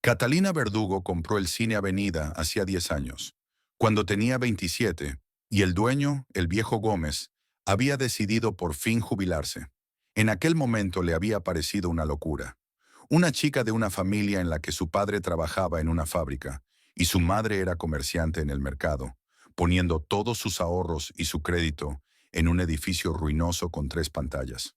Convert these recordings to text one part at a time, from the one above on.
Catalina Verdugo compró el Cine Avenida hacía 10 años, cuando tenía 27, y el dueño, el viejo Gómez, había decidido por fin jubilarse. En aquel momento le había parecido una locura. Una chica de una familia en la que su padre trabajaba en una fábrica y su madre era comerciante en el mercado, poniendo todos sus ahorros y su crédito en un edificio ruinoso con 3 pantallas.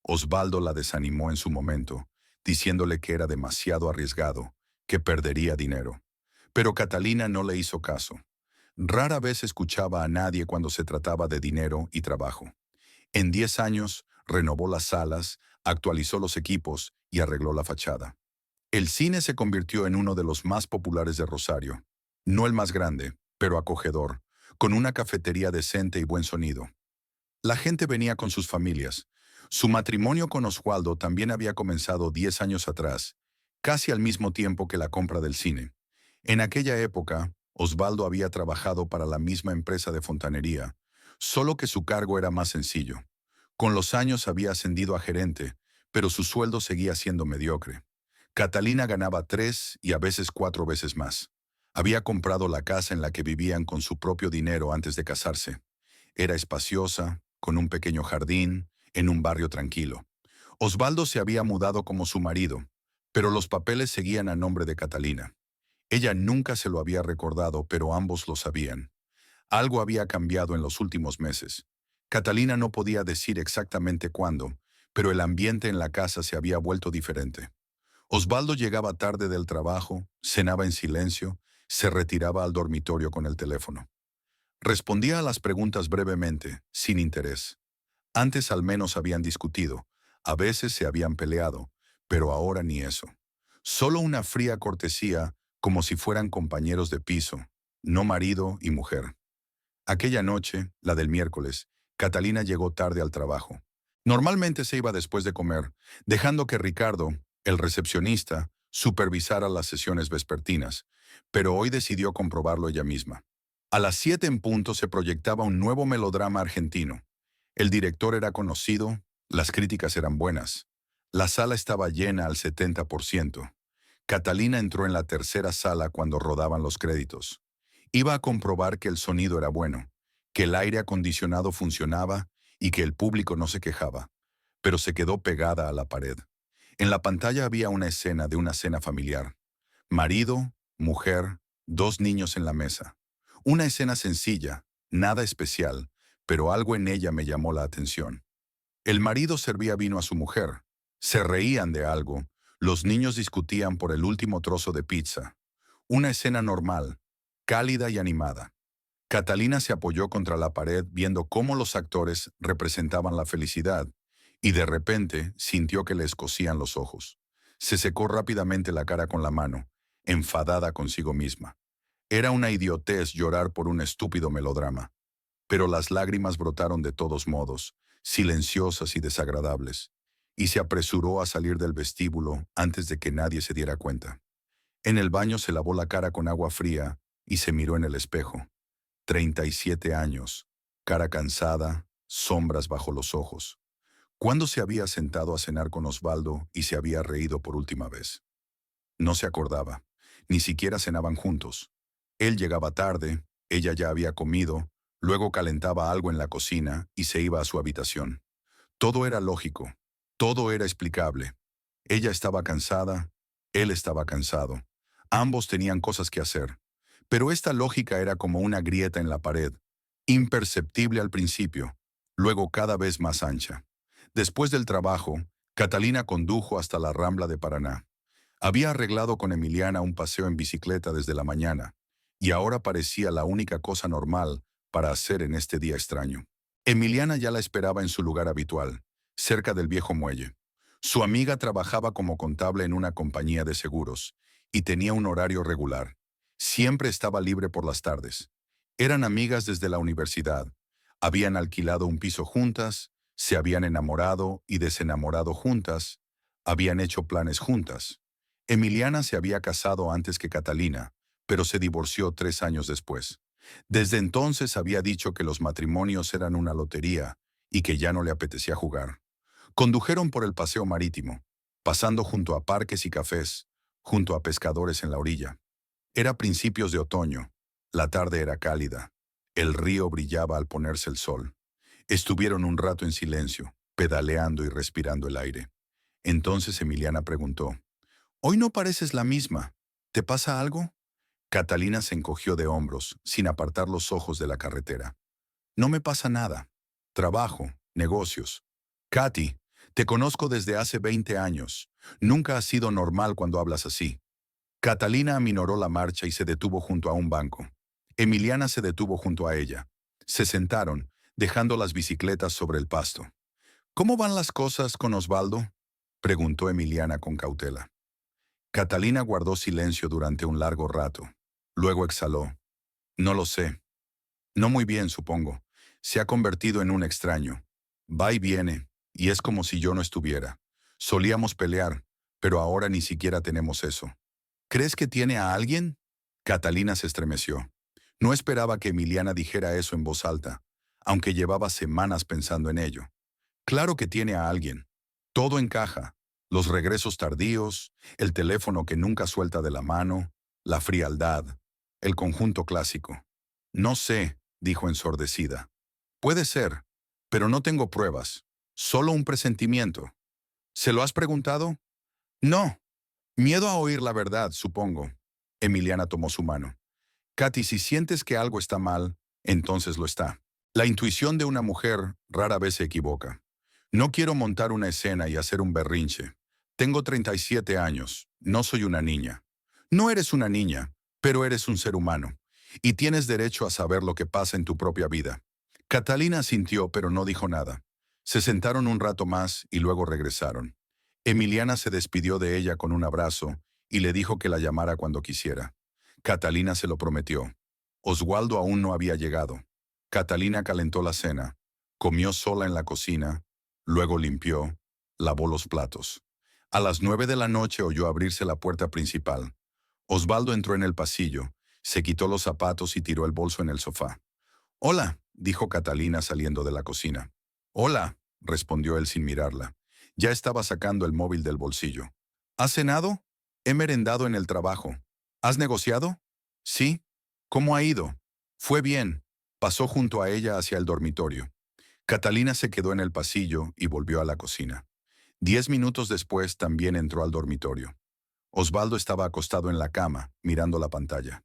Osvaldo la desanimó en su momento, diciéndole que era demasiado arriesgado, que perdería dinero. Pero Catalina no le hizo caso. Rara vez escuchaba a nadie cuando se trataba de dinero y trabajo. En 10 años, renovó las salas, actualizó los equipos y arregló la fachada. El cine se convirtió en uno de los más populares de Rosario. No el más grande, pero acogedor, con una cafetería decente y buen sonido. La gente venía con sus familias. Su matrimonio con Oswaldo también había comenzado 10 años atrás, casi al mismo tiempo que la compra del cine. En aquella época, Osvaldo había trabajado para la misma empresa de fontanería, solo que su cargo era más sencillo. Con los años había ascendido a gerente, pero su sueldo seguía siendo mediocre. Catalina ganaba 3 y a veces 4 veces más. Había comprado la casa en la que vivían con su propio dinero antes de casarse. Era espaciosa, con un pequeño jardín, en un barrio tranquilo. Osvaldo se había mudado como su marido, pero los papeles seguían a nombre de Catalina. Ella nunca se lo había recordado, pero ambos lo sabían. Algo había cambiado en los últimos meses. Catalina no podía decir exactamente cuándo, pero el ambiente en la casa se había vuelto diferente. Osvaldo llegaba tarde del trabajo, cenaba en silencio, se retiraba al dormitorio con el teléfono. Respondía a las preguntas brevemente, sin interés. Antes al menos habían discutido, a veces se habían peleado, pero ahora ni eso. Solo una fría cortesía, como si fueran compañeros de piso, no marido y mujer. Aquella noche, la del miércoles, Catalina llegó tarde al trabajo. Normalmente se iba después de comer, dejando que Ricardo, el recepcionista, supervisara las sesiones vespertinas, pero hoy decidió comprobarlo ella misma. A las 7 en punto se proyectaba un nuevo melodrama argentino. El director era conocido, las críticas eran buenas. La sala estaba llena al 70%. Catalina entró en la tercera sala cuando rodaban los créditos. Iba a comprobar que el sonido era bueno, que el aire acondicionado funcionaba y que el público no se quejaba, pero se quedó pegada a la pared. En la pantalla había una escena de una cena familiar. Marido, mujer, 2 niños en la mesa. Una escena sencilla, nada especial, pero algo en ella me llamó la atención. El marido servía vino a su mujer. Se reían de algo. Los niños discutían por el último trozo de pizza. Una escena normal, cálida y animada. Catalina se apoyó contra la pared viendo cómo los actores representaban la felicidad, y de repente sintió que le escocían los ojos. Se secó rápidamente la cara con la mano, enfadada consigo misma. Era una idiotez llorar por un estúpido melodrama. Pero las lágrimas brotaron de todos modos, silenciosas y desagradables, y se apresuró a salir del vestíbulo antes de que nadie se diera cuenta. En el baño se lavó la cara con agua fría y se miró en el espejo. 37 años, cara cansada, sombras bajo los ojos. ¿Cuándo se había sentado a cenar con Osvaldo y se había reído por última vez? No se acordaba, ni siquiera cenaban juntos. Él llegaba tarde, ella ya había comido, luego calentaba algo en la cocina y se iba a su habitación. Todo era lógico, todo era explicable. Ella estaba cansada, él estaba cansado. Ambos tenían cosas que hacer. Pero esta lógica era como una grieta en la pared, imperceptible al principio, luego cada vez más ancha. Después del trabajo, Catalina condujo hasta la Rambla de Paraná. Había arreglado con Emiliana un paseo en bicicleta desde la mañana, y ahora parecía la única cosa normal para hacer en este día extraño. Emiliana ya la esperaba en su lugar habitual, cerca del viejo muelle. Su amiga trabajaba como contable en una compañía de seguros, y tenía un horario regular. Siempre estaba libre por las tardes. Eran amigas desde la universidad. Habían alquilado un piso juntas, se habían enamorado y desenamorado juntas, habían hecho planes juntas. Emiliana se había casado antes que Catalina, pero se divorció 3 años después. Desde entonces había dicho que los matrimonios eran una lotería y que ya no le apetecía jugar. Condujeron por el paseo marítimo, pasando junto a parques y cafés, junto a pescadores en la orilla. Era principios de otoño. La tarde era cálida. El río brillaba al ponerse el sol. Estuvieron un rato en silencio, pedaleando y respirando el aire. Entonces Emiliana preguntó, «Hoy no pareces la misma. ¿Te pasa algo?» Catalina se encogió de hombros, sin apartar los ojos de la carretera. «No me pasa nada. Trabajo, negocios. Katy, te conozco desde hace 20 años. Nunca has sido normal cuando hablas así». Catalina aminoró la marcha y se detuvo junto a un banco. Emiliana se detuvo junto a ella. Se sentaron, dejando las bicicletas sobre el pasto. «¿Cómo van las cosas con Osvaldo?», preguntó Emiliana con cautela. Catalina guardó silencio durante un largo rato. Luego exhaló. «No lo sé. No muy bien, supongo. Se ha convertido en un extraño. Va y viene, y es como si yo no estuviera. Solíamos pelear, pero ahora ni siquiera tenemos eso». «¿Crees que tiene a alguien?». Catalina se estremeció. No esperaba que Emiliana dijera eso en voz alta, aunque llevaba semanas pensando en ello. Claro que tiene a alguien. Todo encaja. Los regresos tardíos, el teléfono que nunca suelta de la mano, la frialdad, el conjunto clásico. «No sé», dijo ensordecida. «Puede ser, pero no tengo pruebas. Solo un presentimiento». «¿Se lo has preguntado?». «No. Miedo a oír la verdad, supongo». Emiliana tomó su mano. «Katy, si sientes que algo está mal, entonces lo está. La intuición de una mujer rara vez se equivoca. No quiero montar una escena y hacer un berrinche. Tengo 37 años, no soy una niña». «No eres una niña, pero eres un ser humano, y tienes derecho a saber lo que pasa en tu propia vida». Catalina asintió, pero no dijo nada. Se sentaron un rato más y luego regresaron. Emiliana se despidió de ella con un abrazo y le dijo que la llamara cuando quisiera. Catalina se lo prometió. Osvaldo aún no había llegado. Catalina calentó la cena, comió sola en la cocina, luego limpió, lavó los platos. A las 9 de la noche oyó abrirse la puerta principal. Osvaldo entró en el pasillo, se quitó los zapatos y tiró el bolso en el sofá. «Hola», dijo Catalina saliendo de la cocina. «Hola», respondió él sin mirarla. Ya estaba sacando el móvil del bolsillo. «¿Has cenado?». «He merendado en el trabajo». «¿Has negociado?». «Sí». «¿Cómo ha ido?». «Fue bien». Pasó junto a ella hacia el dormitorio. Catalina se quedó en el pasillo y volvió a la cocina. 10 minutos después también entró al dormitorio. Osvaldo estaba acostado en la cama, mirando la pantalla.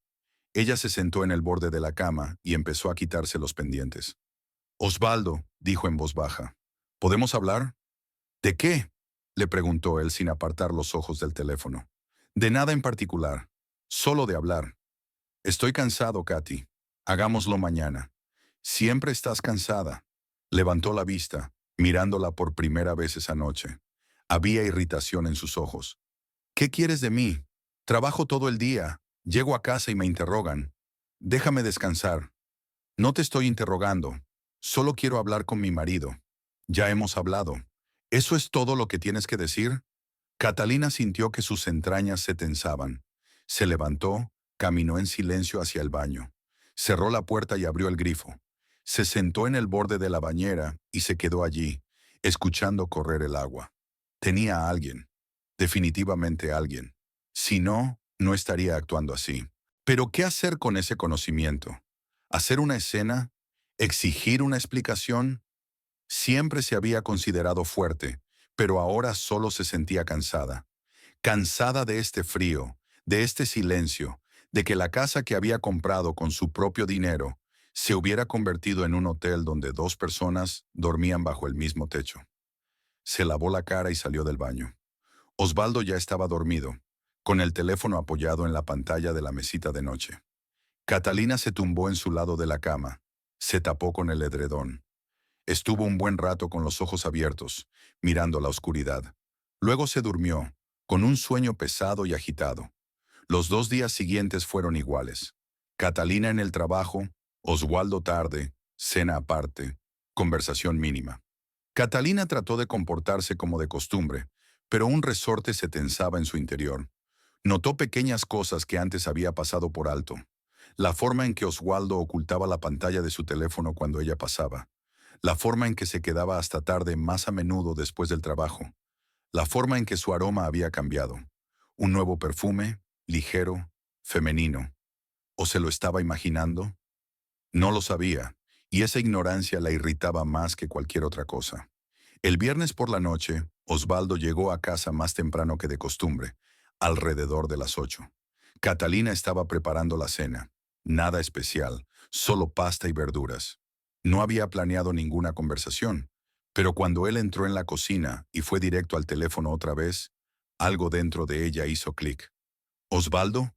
Ella se sentó en el borde de la cama y empezó a quitarse los pendientes. «Osvaldo», dijo en voz baja, «¿podemos hablar?». «¿De qué?», le preguntó él sin apartar los ojos del teléfono. «De nada en particular, solo de hablar». «Estoy cansado, Katy. Hagámoslo mañana». «Siempre estás cansada». Levantó la vista, mirándola por primera vez esa noche. Había irritación en sus ojos. «¿Qué quieres de mí? Trabajo todo el día. Llego a casa y me interrogan. Déjame descansar». «No te estoy interrogando. Solo quiero hablar con mi marido». «Ya hemos hablado». «¿Eso es todo lo que tienes que decir?». Catalina sintió que sus entrañas se tensaban. Se levantó, caminó en silencio hacia el baño. Cerró la puerta y abrió el grifo. Se sentó en el borde de la bañera y se quedó allí, escuchando correr el agua. Tenía a alguien. Definitivamente alguien. Si no, no estaría actuando así. Pero ¿qué hacer con ese conocimiento? ¿Hacer una escena? ¿Exigir una explicación? Siempre se había considerado fuerte, pero ahora solo se sentía cansada. Cansada de este frío, de este silencio, de que la casa que había comprado con su propio dinero se hubiera convertido en un hotel donde 2 personas dormían bajo el mismo techo. Se lavó la cara y salió del baño. Osvaldo ya estaba dormido, con el teléfono apoyado en la pantalla de la mesita de noche. Catalina se tumbó en su lado de la cama, se tapó con el edredón. Estuvo un buen rato con los ojos abiertos, mirando la oscuridad. Luego se durmió, con un sueño pesado y agitado. Los 2 días siguientes fueron iguales. Catalina en el trabajo, Osvaldo tarde, cena aparte, conversación mínima. Catalina trató de comportarse como de costumbre, pero un resorte se tensaba en su interior. Notó pequeñas cosas que antes había pasado por alto. La forma en que Osvaldo ocultaba la pantalla de su teléfono cuando ella pasaba. La forma en que se quedaba hasta tarde más a menudo después del trabajo. La forma en que su aroma había cambiado. Un nuevo perfume, ligero, femenino. ¿O se lo estaba imaginando? No lo sabía, y esa ignorancia la irritaba más que cualquier otra cosa. El viernes por la noche, Osvaldo llegó a casa más temprano que de costumbre, alrededor de las 8. Catalina estaba preparando la cena. Nada especial, solo pasta y verduras. No había planeado ninguna conversación, pero cuando él entró en la cocina y fue directo al teléfono otra vez, algo dentro de ella hizo clic. «Osvaldo,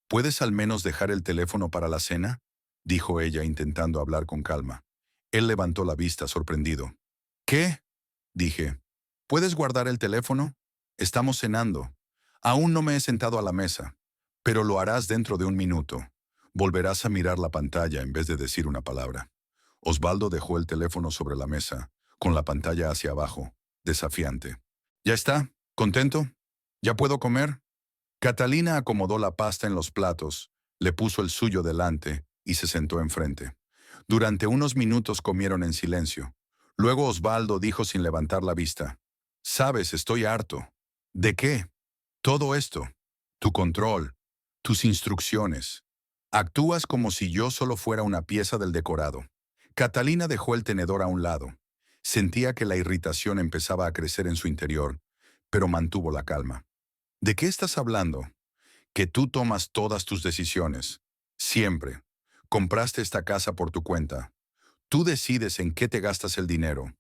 ¿puedes al menos dejar el teléfono para la cena?», dijo ella intentando hablar con calma. Él levantó la vista sorprendido. «¿Qué?», dije. «¿Puedes guardar el teléfono? Estamos cenando. Aún no me he sentado a la mesa, pero lo harás dentro de un minuto. Volverás a mirar la pantalla en vez de decir una palabra». Osvaldo dejó el teléfono sobre la mesa, con la pantalla hacia abajo, desafiante. «¿Ya está? ¿Contento? ¿Ya puedo comer?». Catalina acomodó la pasta en los platos, le puso el suyo delante y se sentó enfrente. Durante unos minutos comieron en silencio. Luego Osvaldo dijo sin levantar la vista: «Sabes, estoy harto». «¿De qué?». «Todo esto. Tu control. Tus instrucciones. Actúas como si yo solo fuera una pieza del decorado». Catalina dejó el tenedor a un lado. Sentía que la irritación empezaba a crecer en su interior, pero mantuvo la calma. «¿De qué estás hablando?». «Que tú tomas todas tus decisiones. Siempre. Compraste esta casa por tu cuenta. Tú decides en qué te gastas el dinero.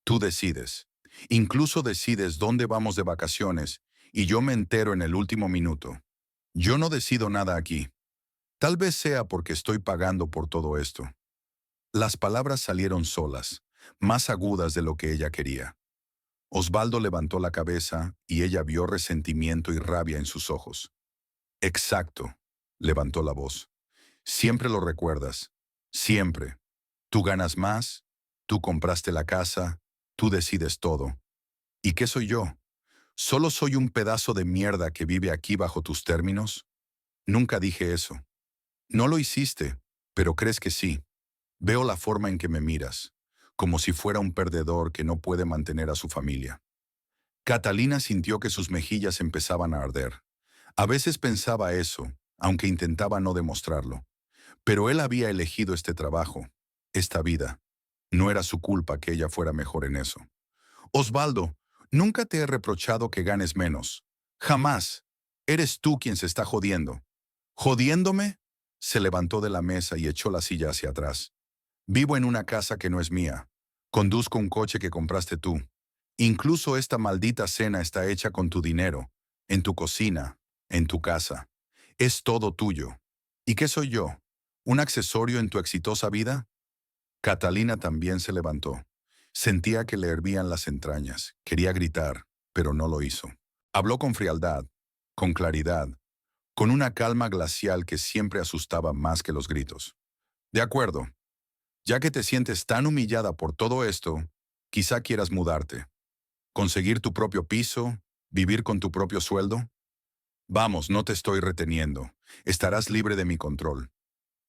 Tú decides. Incluso decides dónde vamos de vacaciones y yo me entero en el último minuto. Yo no decido nada aquí. Tal vez sea porque estoy pagando por todo esto». Las palabras salieron solas, más agudas de lo que ella quería. Osvaldo levantó la cabeza y ella vio resentimiento y rabia en sus ojos. «Exacto», levantó la voz. «Siempre lo recuerdas. Siempre. Tú ganas más, tú compraste la casa, tú decides todo. ¿Y qué soy yo? ¿Solo soy un pedazo de mierda que vive aquí bajo tus términos?». «Nunca dije eso». «No lo hiciste, pero crees que sí. Veo la forma en que me miras, como si fuera un perdedor que no puede mantener a su familia». Catalina sintió que sus mejillas empezaban a arder. A veces pensaba eso, aunque intentaba no demostrarlo. Pero él había elegido este trabajo, esta vida. No era su culpa que ella fuera mejor en eso. «Osvaldo, nunca te he reprochado que ganes menos. Jamás. Eres tú quien se está jodiendo». «¿Jodiéndome?». Se levantó de la mesa y echó la silla hacia atrás. «Vivo en una casa que no es mía. Conduzco un coche que compraste tú. Incluso esta maldita cena está hecha con tu dinero, en tu cocina, en tu casa. Es todo tuyo. ¿Y qué soy yo? ¿Un accesorio en tu exitosa vida?». Catalina también se levantó. Sentía que le hervían las entrañas. Quería gritar, pero no lo hizo. Habló con frialdad, con claridad, con una calma glacial que siempre asustaba más que los gritos. «De acuerdo. Ya que te sientes tan humillada por todo esto, quizá quieras mudarte. Conseguir tu propio piso, vivir con tu propio sueldo. Vamos, no te estoy reteniendo. Estarás libre de mi control».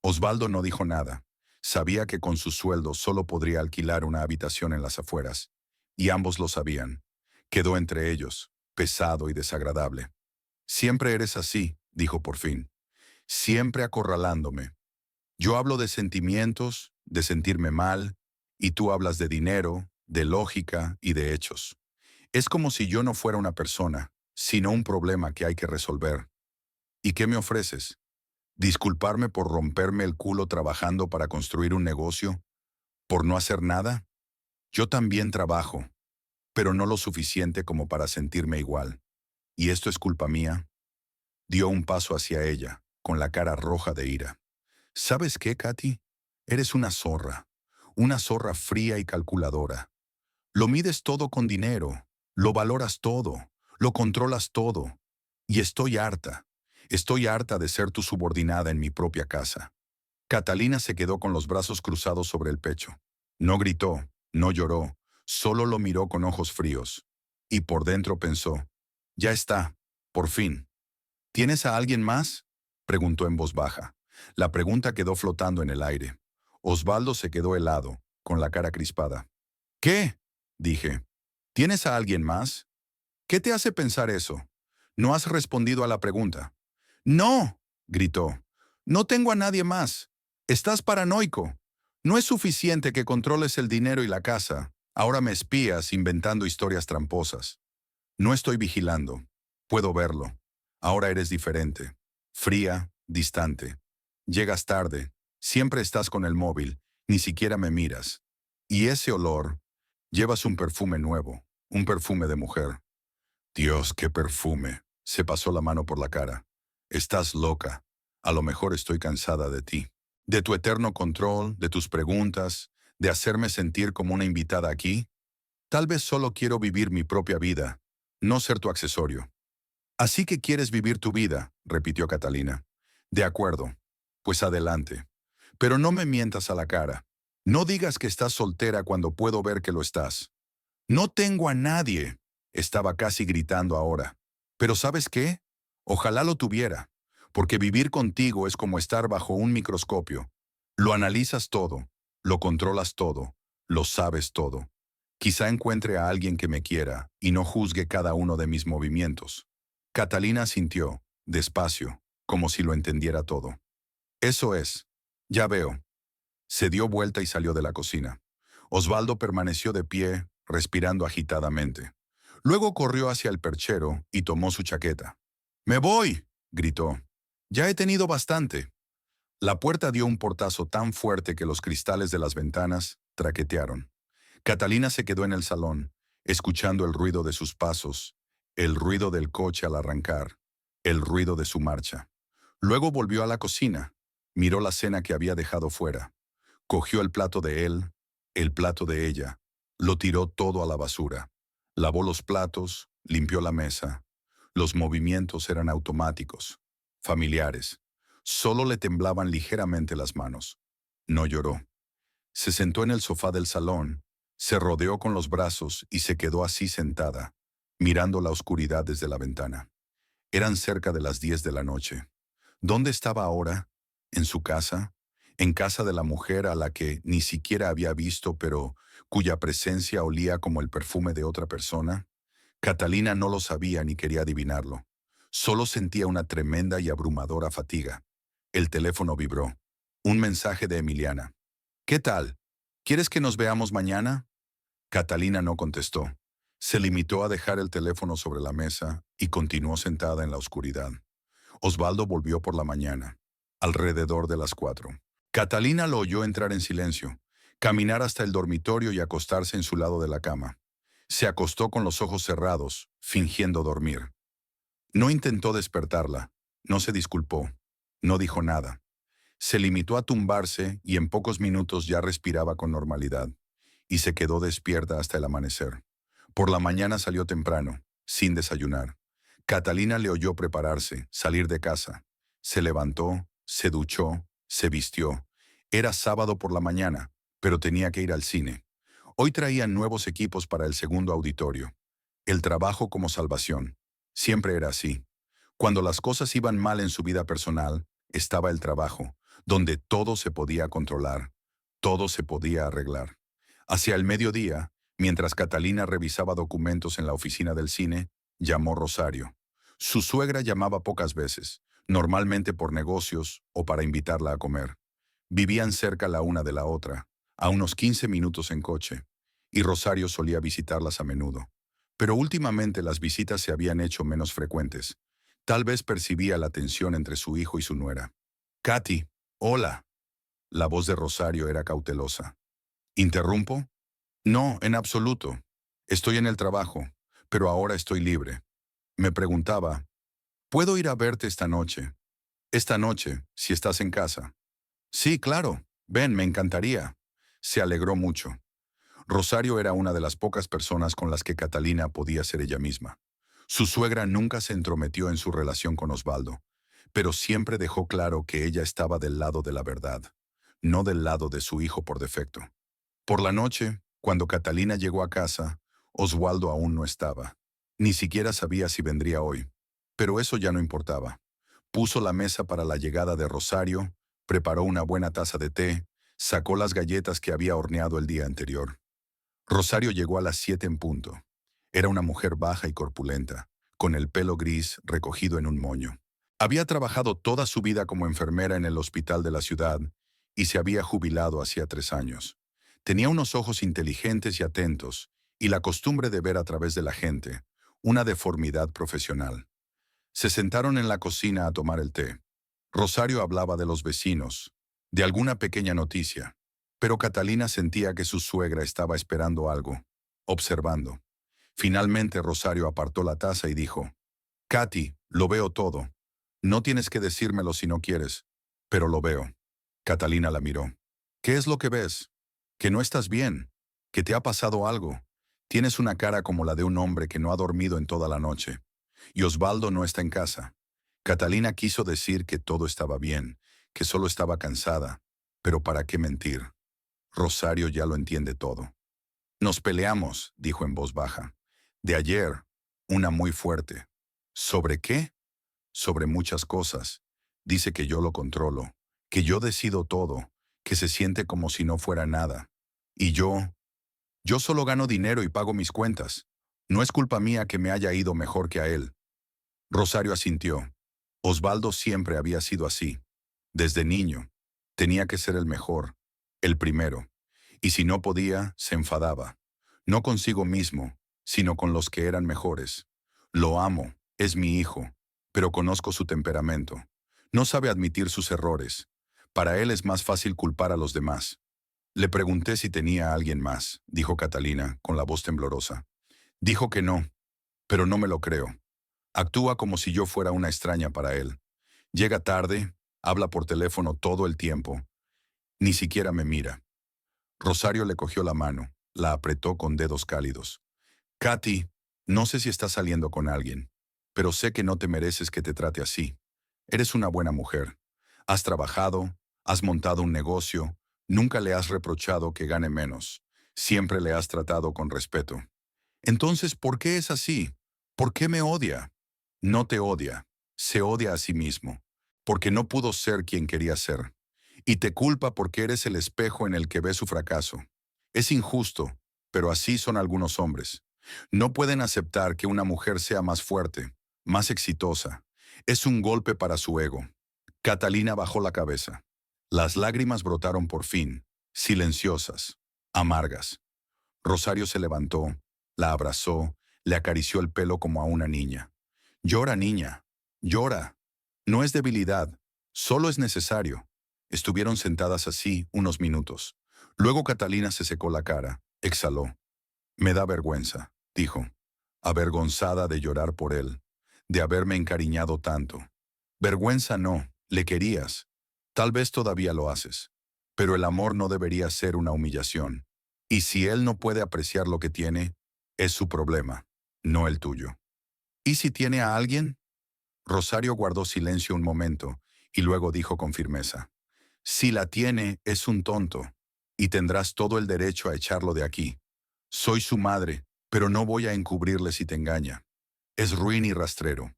Osvaldo no dijo nada. Sabía que con su sueldo solo podría alquilar una habitación en las afueras. Y ambos lo sabían. Quedó entre ellos, pesado y desagradable. «Siempre eres así», dijo por fin. «Siempre acorralándome. Yo hablo de sentimientos, de sentirme mal, y tú hablas de dinero, de lógica y de hechos. Es como si yo no fuera una persona, sino un problema que hay que resolver. ¿Y qué me ofreces? ¿Disculparme por romperme el culo trabajando para construir un negocio? ¿Por no hacer nada? Yo también trabajo, pero no lo suficiente como para sentirme igual. ¿Y esto es culpa mía?». Dio un paso hacia ella, con la cara roja de ira. «¿Sabes qué, Katy? Eres una zorra fría y calculadora. Lo mides todo con dinero, lo valoras todo, lo controlas todo. Y estoy harta de ser tu subordinada en mi propia casa». Catalina se quedó con los brazos cruzados sobre el pecho. No gritó, no lloró, solo lo miró con ojos fríos. Y por dentro pensó: «Ya está, por fin». «¿Tienes a alguien más?», preguntó en voz baja. La pregunta quedó flotando en el aire. Osvaldo se quedó helado, con la cara crispada. «¿Qué?», dije. «¿Tienes a alguien más? ¿Qué te hace pensar eso? No has respondido a la pregunta. ¡No!, gritó. No tengo a nadie más. Estás paranoico. No es suficiente que controles el dinero y la casa. Ahora me espías inventando historias tramposas. No estoy vigilando. Puedo verlo. Ahora eres diferente. Fría, distante. Llegas tarde. Siempre estás con el móvil. Ni siquiera me miras. Y ese olor. Llevas un perfume nuevo. Un perfume de mujer. Dios, qué perfume. Se pasó la mano por la cara. Estás loca. A lo mejor estoy cansada de ti. De tu eterno control, de tus preguntas, de hacerme sentir como una invitada aquí. Tal vez solo quiero vivir mi propia vida, no ser tu accesorio. Así que quieres vivir tu vida, repitió Catalina. De acuerdo. Pues adelante. Pero no me mientas a la cara. No digas que estás soltera cuando puedo ver que lo estás. No tengo a nadie. Estaba casi gritando ahora. Pero ¿sabes qué? Ojalá lo tuviera, porque vivir contigo es como estar bajo un microscopio. Lo analizas todo, lo controlas todo, lo sabes todo. Quizá encuentre a alguien que me quiera y no juzgue cada uno de mis movimientos. Catalina sintió, despacio, como si lo entendiera todo. Eso es. Ya veo. Se dio vuelta y salió de la cocina. Osvaldo permaneció de pie, respirando agitadamente. Luego corrió hacia el perchero y tomó su chaqueta. «¡Me voy!», gritó. «Ya he tenido bastante». La puerta dio un portazo tan fuerte que los cristales de las ventanas traquetearon. Catalina se quedó en el salón, escuchando el ruido de sus pasos, el ruido del coche al arrancar, el ruido de su marcha. Luego volvió a la cocina, miró la cena que había dejado fuera. Cogió el plato de él, el plato de ella, lo tiró todo a la basura. Lavó los platos, limpió la mesa. Los movimientos eran automáticos, familiares. Solo le temblaban ligeramente las manos. No lloró. Se sentó en el sofá del salón, se rodeó con los brazos y se quedó así sentada, mirando la oscuridad desde la ventana. Eran cerca de las 10 de la noche. ¿Dónde estaba ahora? ¿En su casa? ¿En casa de la mujer a la que ni siquiera había visto, pero cuya presencia olía como el perfume de otra persona? Catalina no lo sabía ni quería adivinarlo. Solo sentía una tremenda y abrumadora fatiga. El teléfono vibró. Un mensaje de Emiliana. «¿Qué tal? ¿Quieres que nos veamos mañana?». Catalina no contestó. Se limitó a dejar el teléfono sobre la mesa y continuó sentada en la oscuridad. Osvaldo volvió por la mañana, alrededor de las 4. Catalina lo oyó entrar en silencio, caminar hasta el dormitorio y acostarse en su lado de la cama. Se acostó con los ojos cerrados, fingiendo dormir. No intentó despertarla, no se disculpó, no dijo nada. Se limitó a tumbarse y en pocos minutos ya respiraba con normalidad, y se quedó despierta hasta el amanecer. Por la mañana salió temprano, sin desayunar. Catalina le oyó prepararse, salir de casa. Se levantó, se duchó, se vistió. Era sábado por la mañana, pero tenía que ir al cine. Hoy traían nuevos equipos para el segundo auditorio. El trabajo como salvación. Siempre era así. Cuando las cosas iban mal en su vida personal, estaba el trabajo, donde todo se podía controlar, todo se podía arreglar. Hacia el mediodía, mientras Catalina revisaba documentos en la oficina del cine, llamó Rosario. Su suegra llamaba pocas veces, normalmente por negocios o para invitarla a comer. Vivían cerca la una de la otra, a unos 15 minutos en coche, y Rosario solía visitarlas a menudo. Pero últimamente las visitas se habían hecho menos frecuentes. Tal vez percibía la tensión entre su hijo y su nuera. «Katy, hola». La voz de Rosario era cautelosa. «¿Interrumpo?» «No, en absoluto. Estoy en el trabajo, pero ahora estoy libre». Me preguntaba, «¿Puedo ir a verte esta noche?» «Esta noche, si estás en casa». «Sí, claro. Ven, me encantaría». Se alegró mucho. Rosario era una de las pocas personas con las que Catalina podía ser ella misma. Su suegra nunca se entrometió en su relación con Osvaldo, pero siempre dejó claro que ella estaba del lado de la verdad, no del lado de su hijo por defecto. Por la noche, cuando Catalina llegó a casa, Osvaldo aún no estaba. Ni siquiera sabía si vendría hoy. Pero eso ya no importaba. Puso la mesa para la llegada de Rosario, preparó una buena taza de té, sacó las galletas que había horneado el día anterior. Rosario llegó a las 7 en punto. Era una mujer baja y corpulenta, con el pelo gris recogido en un moño. Había trabajado toda su vida como enfermera en el hospital de la ciudad y se había jubilado hacía 3 años. Tenía unos ojos inteligentes y atentos y la costumbre de ver a través de la gente, una deformidad profesional. Se sentaron en la cocina a tomar el té. Rosario hablaba de los vecinos, de alguna pequeña noticia, pero Catalina sentía que su suegra estaba esperando algo, observando. Finalmente Rosario apartó la taza y dijo: «Katy, lo veo todo. No tienes que decírmelo si no quieres, pero lo veo». Catalina la miró. «¿Qué es lo que ves? ¿Que no estás bien? ¿Que te ha pasado algo? Tienes una cara como la de un hombre que no ha dormido en toda la noche. Y Osvaldo no está en casa». Catalina quiso decir que todo estaba bien, que solo estaba cansada, pero ¿para qué mentir? Rosario ya lo entiende todo. «Nos peleamos», dijo en voz baja. «De ayer, una muy fuerte». «¿Sobre qué?» «Sobre muchas cosas. Dice que yo lo controlo, que yo decido todo, que se siente como si no fuera nada. Y yo solo gano dinero y pago mis cuentas. No es culpa mía que me haya ido mejor que a él». Rosario asintió. Osvaldo siempre había sido así. Desde niño. Tenía que ser el mejor, el primero. Y si no podía, se enfadaba. No consigo mismo, sino con los que eran mejores. Lo amo, es mi hijo, pero conozco su temperamento. No sabe admitir sus errores. Para él es más fácil culpar a los demás. Le pregunté si tenía a alguien más, dijo Catalina, con la voz temblorosa. Dijo que no, pero no me lo creo. Actúa como si yo fuera una extraña para él. Llega tarde, habla por teléfono todo el tiempo. Ni siquiera me mira. Rosario le cogió la mano, la apretó con dedos cálidos. «Katy, no sé si estás saliendo con alguien, pero sé que no te mereces que te trate así. Eres una buena mujer. Has trabajado, has montado un negocio, nunca le has reprochado que gane menos. Siempre le has tratado con respeto. Entonces, ¿por qué es así? ¿Por qué me odia?» «No te odia, se odia a sí mismo, porque no pudo ser quien quería ser. Y te culpa porque eres el espejo en el que ve su fracaso. Es injusto, pero así son algunos hombres. No pueden aceptar que una mujer sea más fuerte, más exitosa. Es un golpe para su ego». Catalina bajó la cabeza. Las lágrimas brotaron por fin, silenciosas, amargas. Rosario se levantó, la abrazó, le acarició el pelo como a una niña. «Llora, niña, llora. No es debilidad, solo es necesario». Estuvieron sentadas así unos minutos. Luego Catalina se secó la cara, exhaló. «Me da vergüenza», dijo, avergonzada de llorar por él, de haberme encariñado tanto. «Vergüenza no, le querías. Tal vez todavía lo haces. Pero el amor no debería ser una humillación. Y si él no puede apreciar lo que tiene, es su problema, no el tuyo». «¿Y si tiene a alguien?» Rosario guardó silencio un momento y luego dijo con firmeza: «Si la tiene, es un tonto, y tendrás todo el derecho a echarlo de aquí. Soy su madre, pero no voy a encubrirle si te engaña. Es ruin y rastrero».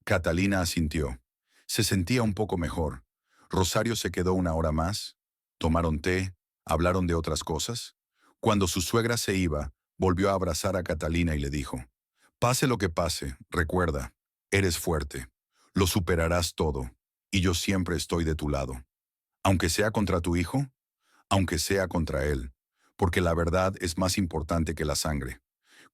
Catalina asintió. Se sentía un poco mejor. Rosario se quedó una hora más. Tomaron té, hablaron de otras cosas. Cuando su suegra se iba, volvió a abrazar a Catalina y le dijo: «Pase lo que pase, recuerda, eres fuerte. Lo superarás todo, y yo siempre estoy de tu lado. Aunque sea contra tu hijo, aunque sea contra él, porque la verdad es más importante que la sangre».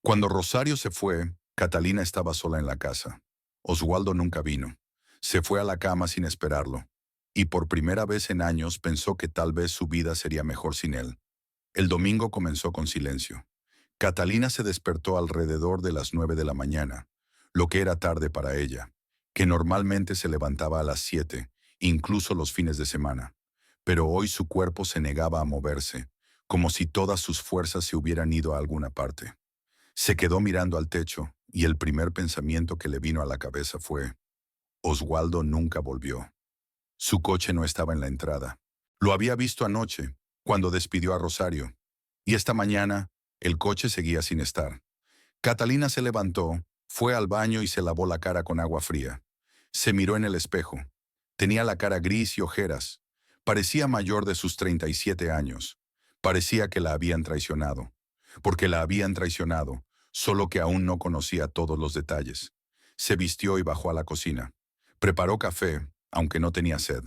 Cuando Rosario se fue, Catalina estaba sola en la casa. Oswaldo nunca vino. Se fue a la cama sin esperarlo, y por primera vez en años pensó que tal vez su vida sería mejor sin él. El domingo comenzó con silencio. Catalina se despertó alrededor de las 9 de la mañana, lo que era tarde para ella, que normalmente se levantaba a las 7, incluso los fines de semana. Pero hoy su cuerpo se negaba a moverse, como si todas sus fuerzas se hubieran ido a alguna parte. Se quedó mirando al techo, y el primer pensamiento que le vino a la cabeza fue: Oswaldo nunca volvió. Su coche no estaba en la entrada. Lo había visto anoche, cuando despidió a Rosario. Y esta mañana, el coche seguía sin estar. Catalina se levantó, fue al baño y se lavó la cara con agua fría. Se miró en el espejo. Tenía la cara gris y ojeras. Parecía mayor de sus 37 años. Parecía que la habían traicionado. Porque la habían traicionado, solo que aún no conocía todos los detalles. Se vistió y bajó a la cocina. Preparó café, aunque no tenía sed.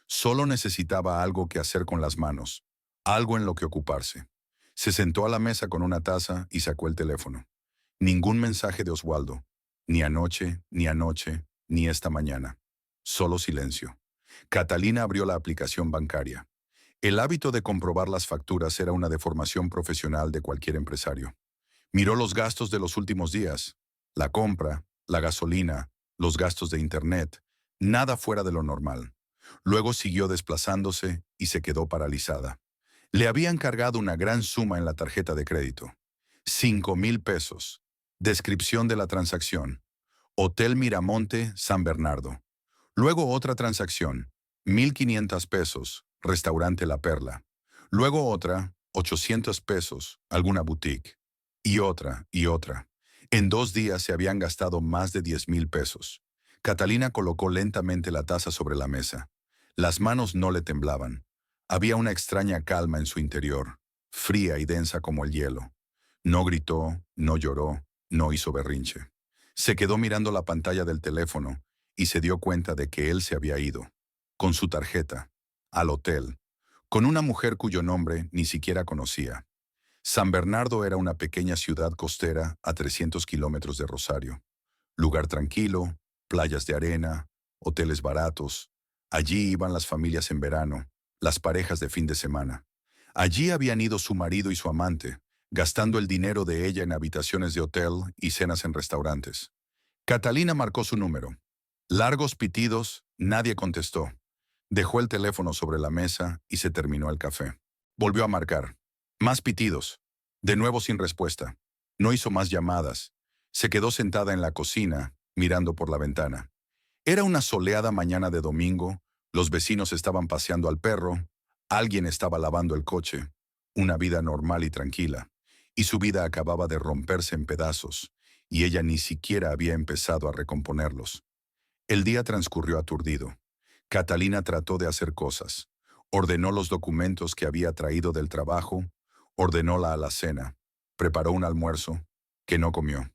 Solo necesitaba algo que hacer con las manos, algo en lo que ocuparse. Se sentó a la mesa con una taza y sacó el teléfono. Ningún mensaje de Oswaldo, ni anoche, ni esta mañana. Solo silencio. Catalina abrió la aplicación bancaria. El hábito de comprobar las facturas era una deformación profesional de cualquier empresario. Miró los gastos de los últimos días, la compra, la gasolina, los gastos de internet, nada fuera de lo normal. Luego siguió desplazándose y se quedó paralizada. Le habían cargado una gran suma en la tarjeta de crédito. 5,000 pesos. Descripción de la transacción. Hotel Miramonte, San Bernardo. Luego otra transacción. 1,500 pesos. Restaurante La Perla. Luego otra. 800 pesos. Alguna boutique. Y otra, y otra. En 2 días se habían gastado más de 10,000 pesos. Catalina colocó lentamente la taza sobre la mesa. Las manos no le temblaban. Había una extraña calma en su interior, fría y densa como el hielo. No gritó, no lloró, no hizo berrinche. Se quedó mirando la pantalla del teléfono y se dio cuenta de que él se había ido, con su tarjeta, al hotel, con una mujer cuyo nombre ni siquiera conocía. San Bernardo era una pequeña ciudad costera a 300 kilómetros de Rosario. Lugar tranquilo, playas de arena, hoteles baratos. Allí iban las familias en verano, las parejas de fin de semana. Allí habían ido su marido y su amante, gastando el dinero de ella en habitaciones de hotel y cenas en restaurantes. Catalina marcó su número. Largos pitidos, nadie contestó. Dejó el teléfono sobre la mesa y se terminó el café. Volvió a marcar. Más pitidos. De nuevo sin respuesta. No hizo más llamadas. Se quedó sentada en la cocina, mirando por la ventana. Era una soleada mañana de domingo, los vecinos estaban paseando al perro, alguien estaba lavando el coche, una vida normal y tranquila, y su vida acababa de romperse en pedazos, y ella ni siquiera había empezado a recomponerlos. El día transcurrió aturdido. Catalina trató de hacer cosas. Ordenó los documentos que había traído del trabajo, ordenó la alacena, preparó un almuerzo, que no comió.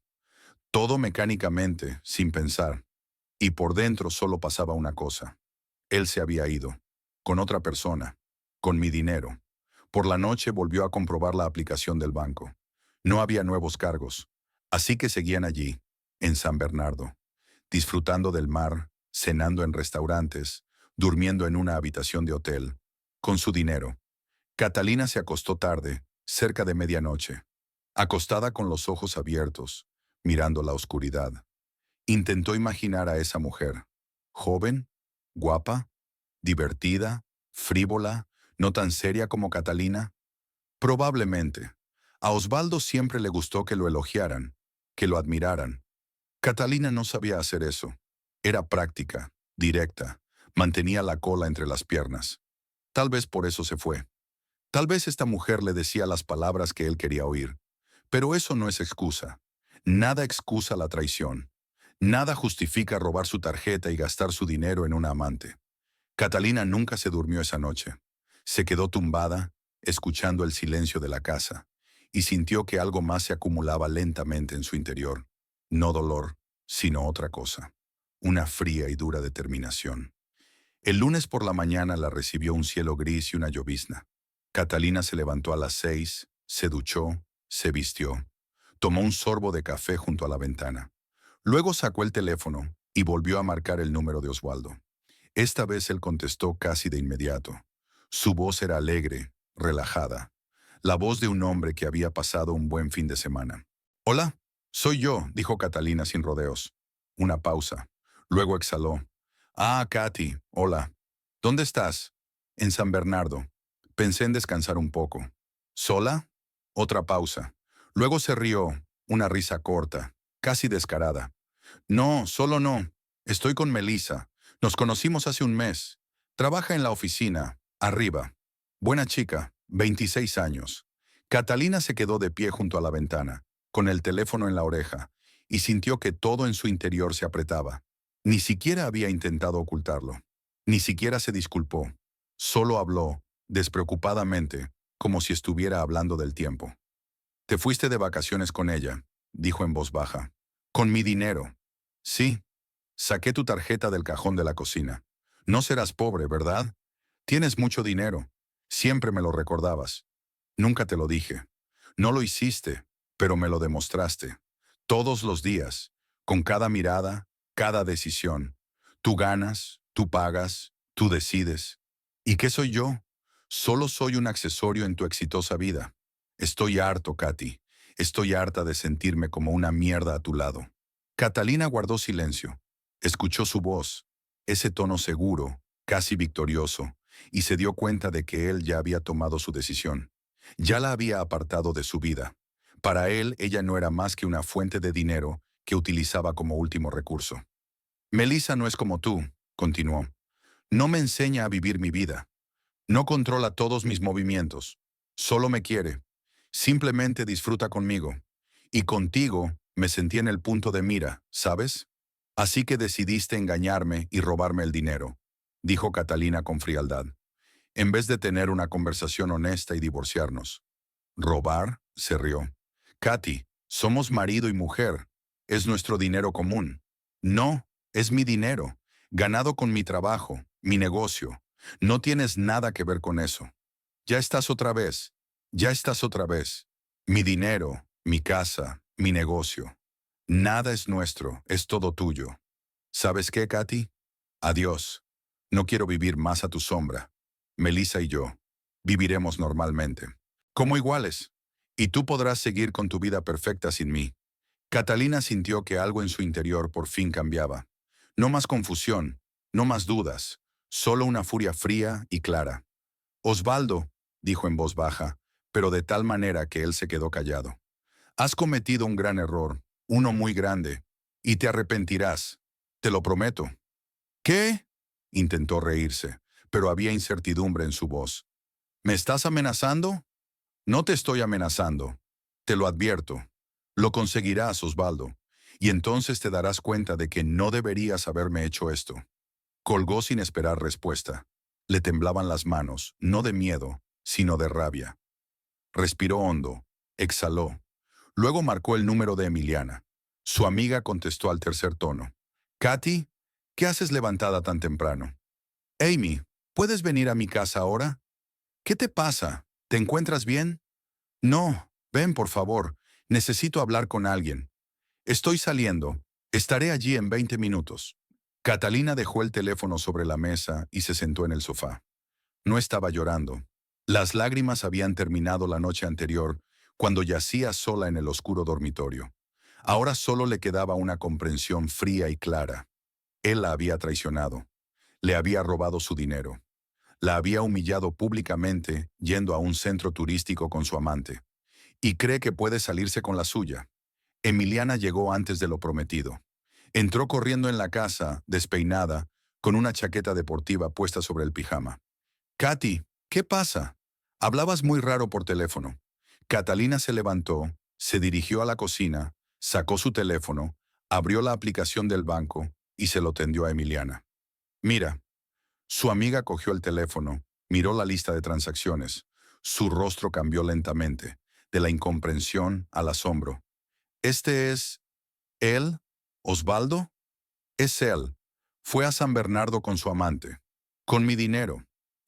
Todo mecánicamente, sin pensar. Y por dentro solo pasaba una cosa. Él se había ido, con otra persona, con mi dinero. Por la noche volvió a comprobar la aplicación del banco. No había nuevos cargos, así que seguían allí, en San Bernardo, disfrutando del mar, cenando en restaurantes, durmiendo en una habitación de hotel, con su dinero. Catalina se acostó tarde, cerca de medianoche, acostada con los ojos abiertos, mirando la oscuridad. Intentó imaginar a esa mujer, joven, guapa, divertida, frívola, no tan seria como Catalina. Probablemente. A Osvaldo siempre le gustó que lo elogiaran, que lo admiraran. Catalina no sabía hacer eso. Era práctica, directa, mantenía la cola entre las piernas. Tal vez por eso se fue. Tal vez esta mujer le decía las palabras que él quería oír. Pero eso no es excusa. Nada excusa la traición. Nada justifica robar su tarjeta y gastar su dinero en una amante. Catalina nunca se durmió esa noche. Se quedó tumbada, escuchando el silencio de la casa, y sintió que algo más se acumulaba lentamente en su interior. No dolor, sino otra cosa. Una fría y dura determinación. El lunes por la mañana la recibió un cielo gris y una llovizna. Catalina se levantó a las 6, se duchó, se vistió. Tomó un sorbo de café junto a la ventana. Luego sacó el teléfono y volvió a marcar el número de Oswaldo. Esta vez él contestó casi de inmediato. Su voz era alegre, relajada. La voz de un hombre que había pasado un buen fin de semana. «Hola, soy yo», dijo Catalina sin rodeos. Una pausa. Luego exhaló. «Ah, Katy, hola. ¿Dónde estás?» «En San Bernardo. Pensé en descansar un poco». «¿Sola?» Otra pausa. Luego se rió, una risa corta, casi descarada. «No, solo no. Estoy con Melissa. Nos conocimos hace un mes. Trabaja en la oficina, arriba. Buena chica, 26 años». Catalina se quedó de pie junto a la ventana, con el teléfono en la oreja, y sintió que todo en su interior se apretaba. Ni siquiera había intentado ocultarlo. Ni siquiera se disculpó. Solo habló, despreocupadamente, como si estuviera hablando del tiempo. «Te fuiste de vacaciones con ella», dijo en voz baja. «Con mi dinero». Sí, saqué tu tarjeta del cajón de la cocina. No serás pobre, ¿verdad? Tienes mucho dinero. Siempre me lo recordabas. Nunca te lo dije. No lo hiciste, pero me lo demostraste. Todos los días, con cada mirada, cada decisión. Tú ganas, tú pagas, tú decides. ¿Y qué soy yo? Solo soy un accesorio en tu exitosa vida. Estoy harto, Katy. Estoy harta de sentirme como una mierda a tu lado. Catalina guardó silencio. Escuchó su voz, ese tono seguro, casi victorioso, y se dio cuenta de que él ya había tomado su decisión. Ya la había apartado de su vida. Para él, ella no era más que una fuente de dinero que utilizaba como último recurso. Melissa no es como tú, continuó. No me enseña a vivir mi vida. No controla todos mis movimientos. Solo me quiere. Simplemente disfruta conmigo. Y contigo me sentí en el punto de mira, ¿sabes? Así que decidiste engañarme y robarme el dinero, dijo Catalina con frialdad, en vez de tener una conversación honesta y divorciarnos. ¿Robar? Se rió. Katy, somos marido y mujer. Es nuestro dinero común. No, es mi dinero, ganado con mi trabajo, mi negocio. No tienes nada que ver con eso. Ya estás otra vez. Ya estás otra vez. Mi dinero, mi casa, mi negocio. Nada es nuestro, es todo tuyo. ¿Sabes qué, Katy? Adiós. No quiero vivir más a tu sombra. Melissa y yo viviremos normalmente, como iguales, y tú podrás seguir con tu vida perfecta sin mí. Catalina sintió que algo en su interior por fin cambiaba. No más confusión, no más dudas, solo una furia fría y clara. Osvaldo, dijo en voz baja, pero de tal manera que él se quedó callado. Has cometido un gran error, uno muy grande, y te arrepentirás. Te lo prometo. ¿Qué? Intentó reírse, pero había incertidumbre en su voz. ¿Me estás amenazando? No te estoy amenazando. Te lo advierto. Lo conseguirás, Osvaldo, y entonces te darás cuenta de que no deberías haberme hecho esto. Colgó sin esperar respuesta. Le temblaban las manos, no de miedo, sino de rabia. Respiró hondo, exhaló. Luego marcó el número de Emiliana. Su amiga contestó al tercer tono. Katy, ¿qué haces levantada tan temprano? Amy, ¿puedes venir a mi casa ahora? ¿Qué te pasa? ¿Te encuentras bien? No, ven por favor. Necesito hablar con alguien. Estoy saliendo. Estaré allí en 20 minutos. Catalina dejó el teléfono sobre la mesa y se sentó en el sofá. No estaba llorando. Las lágrimas habían terminado la noche anterior, cuando yacía sola en el oscuro dormitorio. Ahora solo le quedaba una comprensión fría y clara. Él la había traicionado. Le había robado su dinero. La había humillado públicamente yendo a un centro turístico con su amante. Y cree que puede salirse con la suya. Emiliana llegó antes de lo prometido. Entró corriendo en la casa, despeinada, con una chaqueta deportiva puesta sobre el pijama. Katy, ¿qué pasa? Hablabas muy raro por teléfono. Catalina se levantó, se dirigió a la cocina, sacó su teléfono, abrió la aplicación del banco y se lo tendió a Emiliana. Mira, su amiga cogió el teléfono, miró la lista de transacciones. Su rostro cambió lentamente, de la incomprensión al asombro. ¿Este es él? ¿Osvaldo? Es él. Fue a San Bernardo con su amante. Con mi dinero.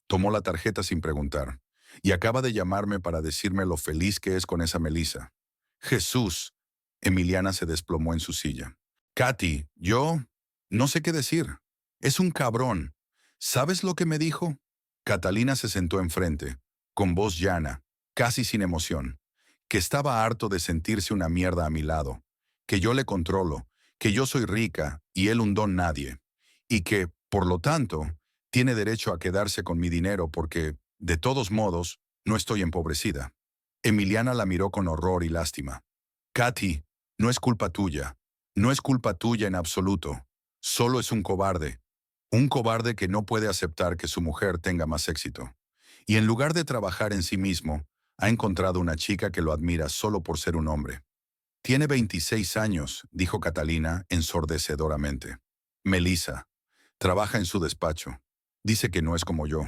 Tomó la tarjeta sin preguntar. Y acaba de llamarme para decirme lo feliz que es con esa Melissa. Jesús. Emiliana se desplomó en su silla. Katy, yo no sé qué decir. Es un cabrón. ¿Sabes lo que me dijo? Catalina se sentó enfrente, con voz llana, casi sin emoción, que estaba harto de sentirse una mierda a mi lado, que yo le controlo, que yo soy rica y él un don nadie, y que, por lo tanto, tiene derecho a quedarse con mi dinero porque, de todos modos, no estoy empobrecida. Emiliana la miró con horror y lástima. Katy, no es culpa tuya. No es culpa tuya en absoluto. Solo es un cobarde. Un cobarde que no puede aceptar que su mujer tenga más éxito. Y en lugar de trabajar en sí mismo, ha encontrado una chica que lo admira solo por ser un hombre. Tiene 26 años, dijo Catalina ensordecedoramente. Melissa. Trabaja en su despacho. Dice que no es como yo,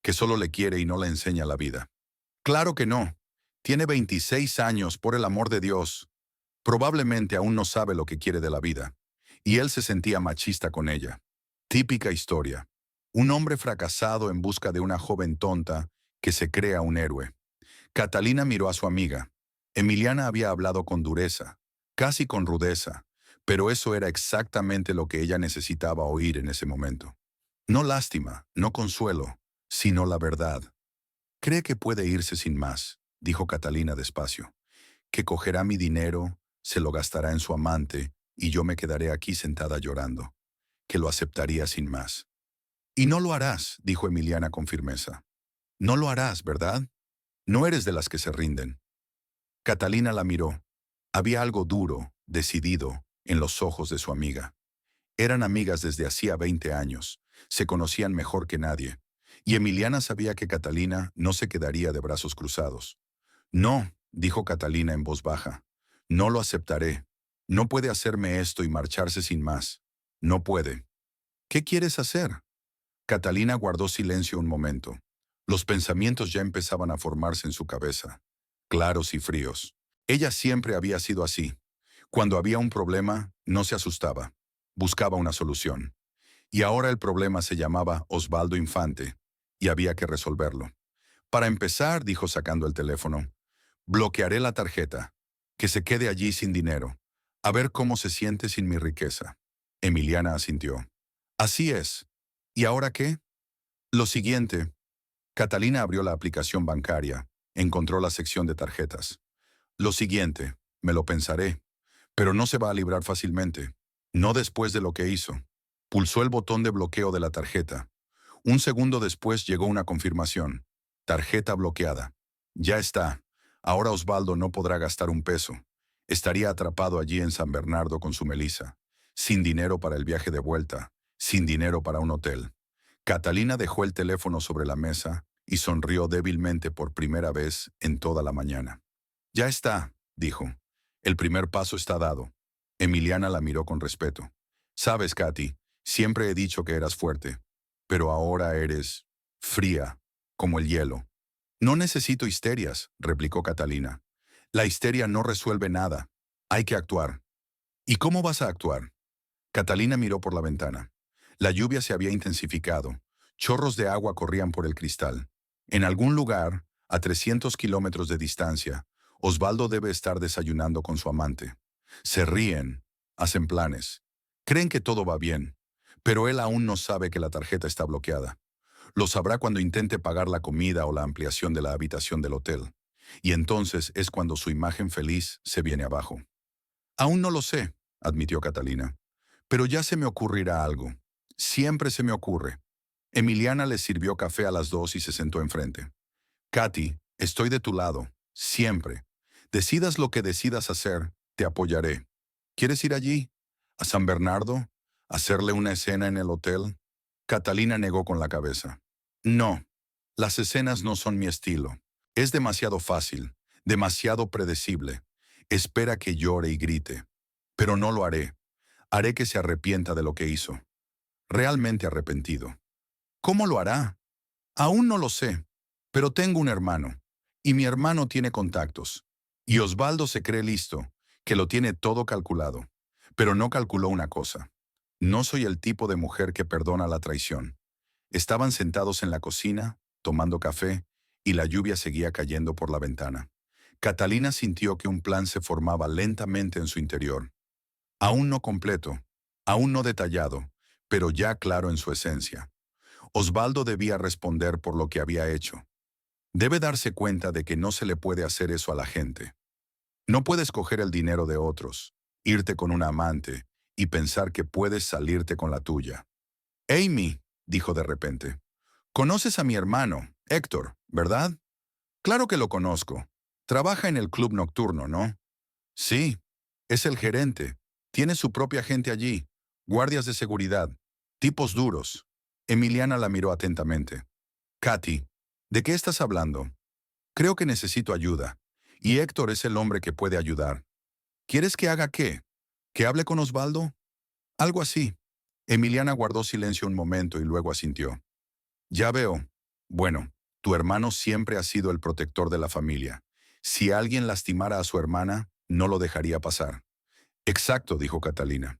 que solo le quiere y no le enseña la vida. Claro que no. Tiene 26 años, por el amor de Dios. Probablemente aún no sabe lo que quiere de la vida. y él se sentía machista con ella. Típica historia. Un hombre fracasado en busca de una joven tonta que se crea un héroe. Catalina miró a su amiga. Emiliana había hablado con dureza, casi con rudeza, pero eso era exactamente lo que ella necesitaba oír en ese momento. No lástima, no consuelo, sino la verdad. Cree que puede irse sin más, dijo Catalina despacio, que cogerá mi dinero, se lo gastará en su amante y yo me quedaré aquí sentada llorando, que lo aceptaría sin más. Y no lo harás, dijo Emiliana con firmeza. No lo harás, ¿verdad? No eres de las que se rinden. Catalina la miró. Había algo duro, decidido, en los ojos de su amiga. Eran amigas desde hacía 20 años, se conocían mejor que nadie, y Emiliana sabía que Catalina no se quedaría de brazos cruzados. No, dijo Catalina en voz baja, no lo aceptaré. No puede hacerme esto y marcharse sin más. No puede. ¿Qué quieres hacer? Catalina guardó silencio un momento. Los pensamientos ya empezaban a formarse en su cabeza, claros y fríos. Ella siempre había sido así. Cuando había un problema, no se asustaba. Buscaba una solución. Y ahora el problema se llamaba Osvaldo Infante, y había que resolverlo. Para empezar, dijo sacando el teléfono, bloquearé la tarjeta, que se quede allí sin dinero. A ver cómo se siente sin mi riqueza. Emiliana asintió. Así es. ¿Y ahora qué? Lo siguiente. Catalina abrió la aplicación bancaria, encontró la sección de tarjetas. Lo siguiente, me lo pensaré, pero no se va a librar fácilmente. No después de lo que hizo. Pulsó el botón de bloqueo de la tarjeta. Un segundo después llegó una confirmación. Tarjeta bloqueada. Ya está. Ahora Osvaldo no podrá gastar un peso. Estaría atrapado allí en San Bernardo con su Melissa. Sin dinero para el viaje de vuelta. Sin dinero para un hotel. Catalina dejó el teléfono sobre la mesa y sonrió débilmente por primera vez en toda la mañana. Ya está, dijo. El primer paso está dado. Emiliana la miró con respeto. Sabes, Katy, siempre he dicho que eras fuerte, pero ahora eres fría, como el hielo. No necesito histerias, replicó Catalina. La histeria no resuelve nada. Hay que actuar. ¿Y cómo vas a actuar? Catalina miró por la ventana. La lluvia se había intensificado. Chorros de agua corrían por el cristal. En algún lugar, a 300 kilómetros de distancia, Osvaldo debe estar desayunando con su amante. Se ríen, hacen planes. Creen que todo va bien, pero él aún no sabe que la tarjeta está bloqueada. Lo sabrá cuando intente pagar la comida o la ampliación de la habitación del hotel. Y entonces es cuando su imagen feliz se viene abajo. Aún no lo sé, admitió Catalina. Pero ya se me ocurrirá algo. Siempre se me ocurre. Emiliana le sirvió café a las 2 y se sentó enfrente. Katy, estoy de tu lado. Siempre. Decidas lo que decidas hacer, te apoyaré. ¿Quieres ir allí? ¿A San Bernardo? ¿Hacerle una escena en el hotel? Catalina negó con la cabeza. No, las escenas no son mi estilo. Es demasiado fácil, demasiado predecible. Espera que llore y grite. Pero no lo haré. Haré que se arrepienta de lo que hizo. Realmente arrepentido. ¿Cómo lo hará? Aún no lo sé, pero tengo un hermano, y mi hermano tiene contactos. Y Osvaldo se cree listo, que lo tiene todo calculado. Pero no calculó una cosa. No soy el tipo de mujer que perdona la traición. Estaban sentados en la cocina, tomando café, y la lluvia seguía cayendo por la ventana. Catalina sintió que un plan se formaba lentamente en su interior. Aún no completo, aún no detallado, pero ya claro en su esencia. Osvaldo debía responder por lo que había hecho. Debe darse cuenta de que no se le puede hacer eso a la gente. No puedes coger el dinero de otros, irte con una amante y pensar que puedes salirte con la tuya. Amy, dijo de repente, conoces a mi hermano, Héctor, ¿verdad? Claro que lo conozco. Trabaja en el club nocturno, ¿no? Sí, es el gerente. Tiene su propia gente allí, guardias de seguridad, tipos duros. Emiliana la miró atentamente. Katy, ¿de qué estás hablando? Creo que necesito ayuda, y Héctor es el hombre que puede ayudar. ¿Quieres que haga qué? ¿Que hable con Osvaldo? Algo así. Emiliana guardó silencio un momento y luego asintió. Ya veo. Bueno, tu hermano siempre ha sido el protector de la familia. Si alguien lastimara a su hermana, no lo dejaría pasar. Exacto, dijo Catalina.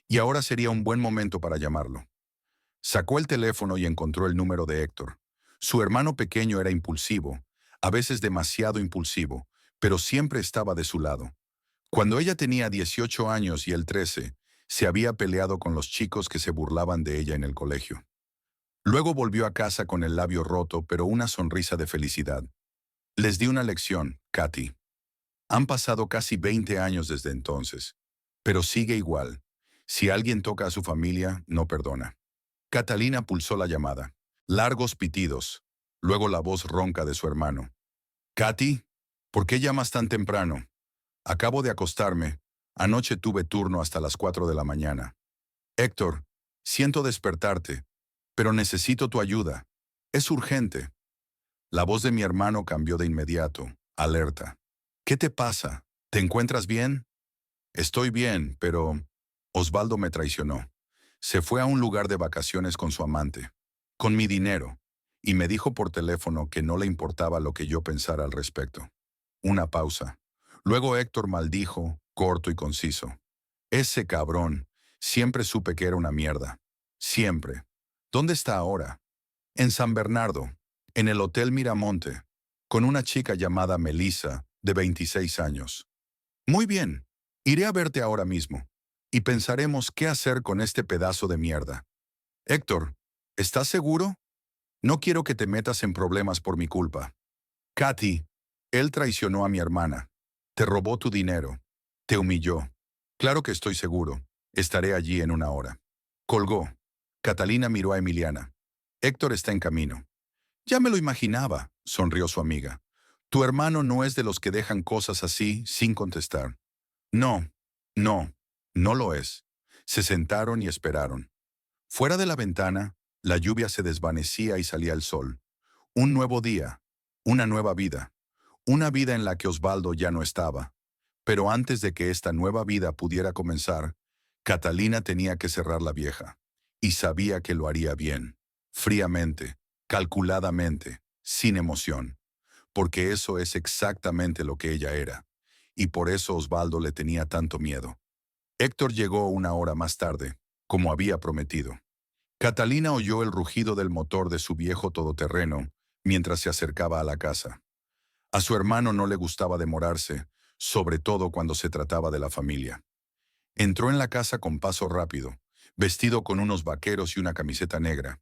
y ahora sería un buen momento para llamarlo. Sacó el teléfono y encontró el número de Héctor. Su hermano pequeño era impulsivo, a veces demasiado impulsivo, pero siempre estaba de su lado. Cuando ella tenía 18 años y él 13, se había peleado con los chicos que se burlaban de ella en el colegio. Luego volvió a casa con el labio roto, pero una sonrisa de felicidad. Les di una lección, Katy. Han pasado casi 20 años desde entonces, pero sigue igual. Si alguien toca a su familia, no perdona. Catalina pulsó la llamada. Largos pitidos. Luego la voz ronca de su hermano. Katy, ¿por qué llamas tan temprano? Acabo de acostarme. Anoche tuve turno hasta las 4 de la mañana. Héctor, siento despertarte, pero necesito tu ayuda. Es urgente. La voz de mi hermano cambió de inmediato, alerta. ¿Qué te pasa? ¿Te encuentras bien? Estoy bien, pero Osvaldo me traicionó. Se fue a un lugar de vacaciones con su amante, con mi dinero, y me dijo por teléfono que no le importaba lo que yo pensara al respecto. Una pausa. Luego Héctor maldijo, corto y conciso. Ese cabrón, siempre supe que era una mierda. Siempre. ¿Dónde está ahora? En San Bernardo, en el Hotel Miramonte, con una chica llamada Melissa, de 26 años. Muy bien, iré a verte ahora mismo, y pensaremos qué hacer con este pedazo de mierda. Héctor, ¿estás seguro? No quiero que te metas en problemas por mi culpa. Katy, él traicionó a mi hermana. Te robó tu dinero. Te humilló. Claro que estoy seguro. Estaré allí en una hora. Colgó. Catalina miró a Emiliana. Héctor está en camino. Ya me lo imaginaba, sonrió su amiga. Tu hermano no es de los que dejan cosas así sin contestar. No, no, no lo es. Se sentaron y esperaron. Fuera de la ventana, la lluvia se desvanecía y salía el sol. Un nuevo día, una nueva vida. Una vida en la que Osvaldo ya no estaba. Pero antes de que esta nueva vida pudiera comenzar, Catalina tenía que cerrar la vieja. Y sabía que lo haría bien. Fríamente, calculadamente, sin emoción. Porque eso es exactamente lo que ella era. Y por eso Osvaldo le tenía tanto miedo. Héctor llegó una hora más tarde, como había prometido. Catalina oyó el rugido del motor de su viejo todoterreno mientras se acercaba a la casa. A su hermano no le gustaba demorarse, sobre todo cuando se trataba de la familia. Entró en la casa con paso rápido, vestido con unos vaqueros y una camiseta negra,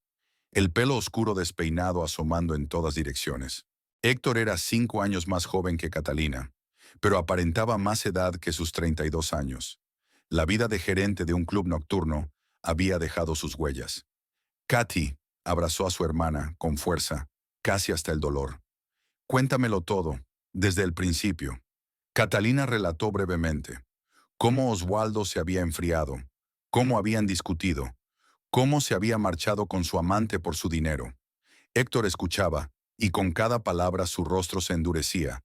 el pelo oscuro despeinado asomando en todas direcciones. Héctor era 5 años más joven que Catalina, pero aparentaba más edad que sus 32 años. La vida de gerente de un club nocturno había dejado sus huellas. Katy abrazó a su hermana con fuerza, casi hasta el dolor. Cuéntamelo todo, desde el principio. Catalina relató brevemente cómo Osvaldo se había enfriado, cómo habían discutido, cómo se había marchado con su amante por su dinero. Héctor escuchaba, y con cada palabra su rostro se endurecía.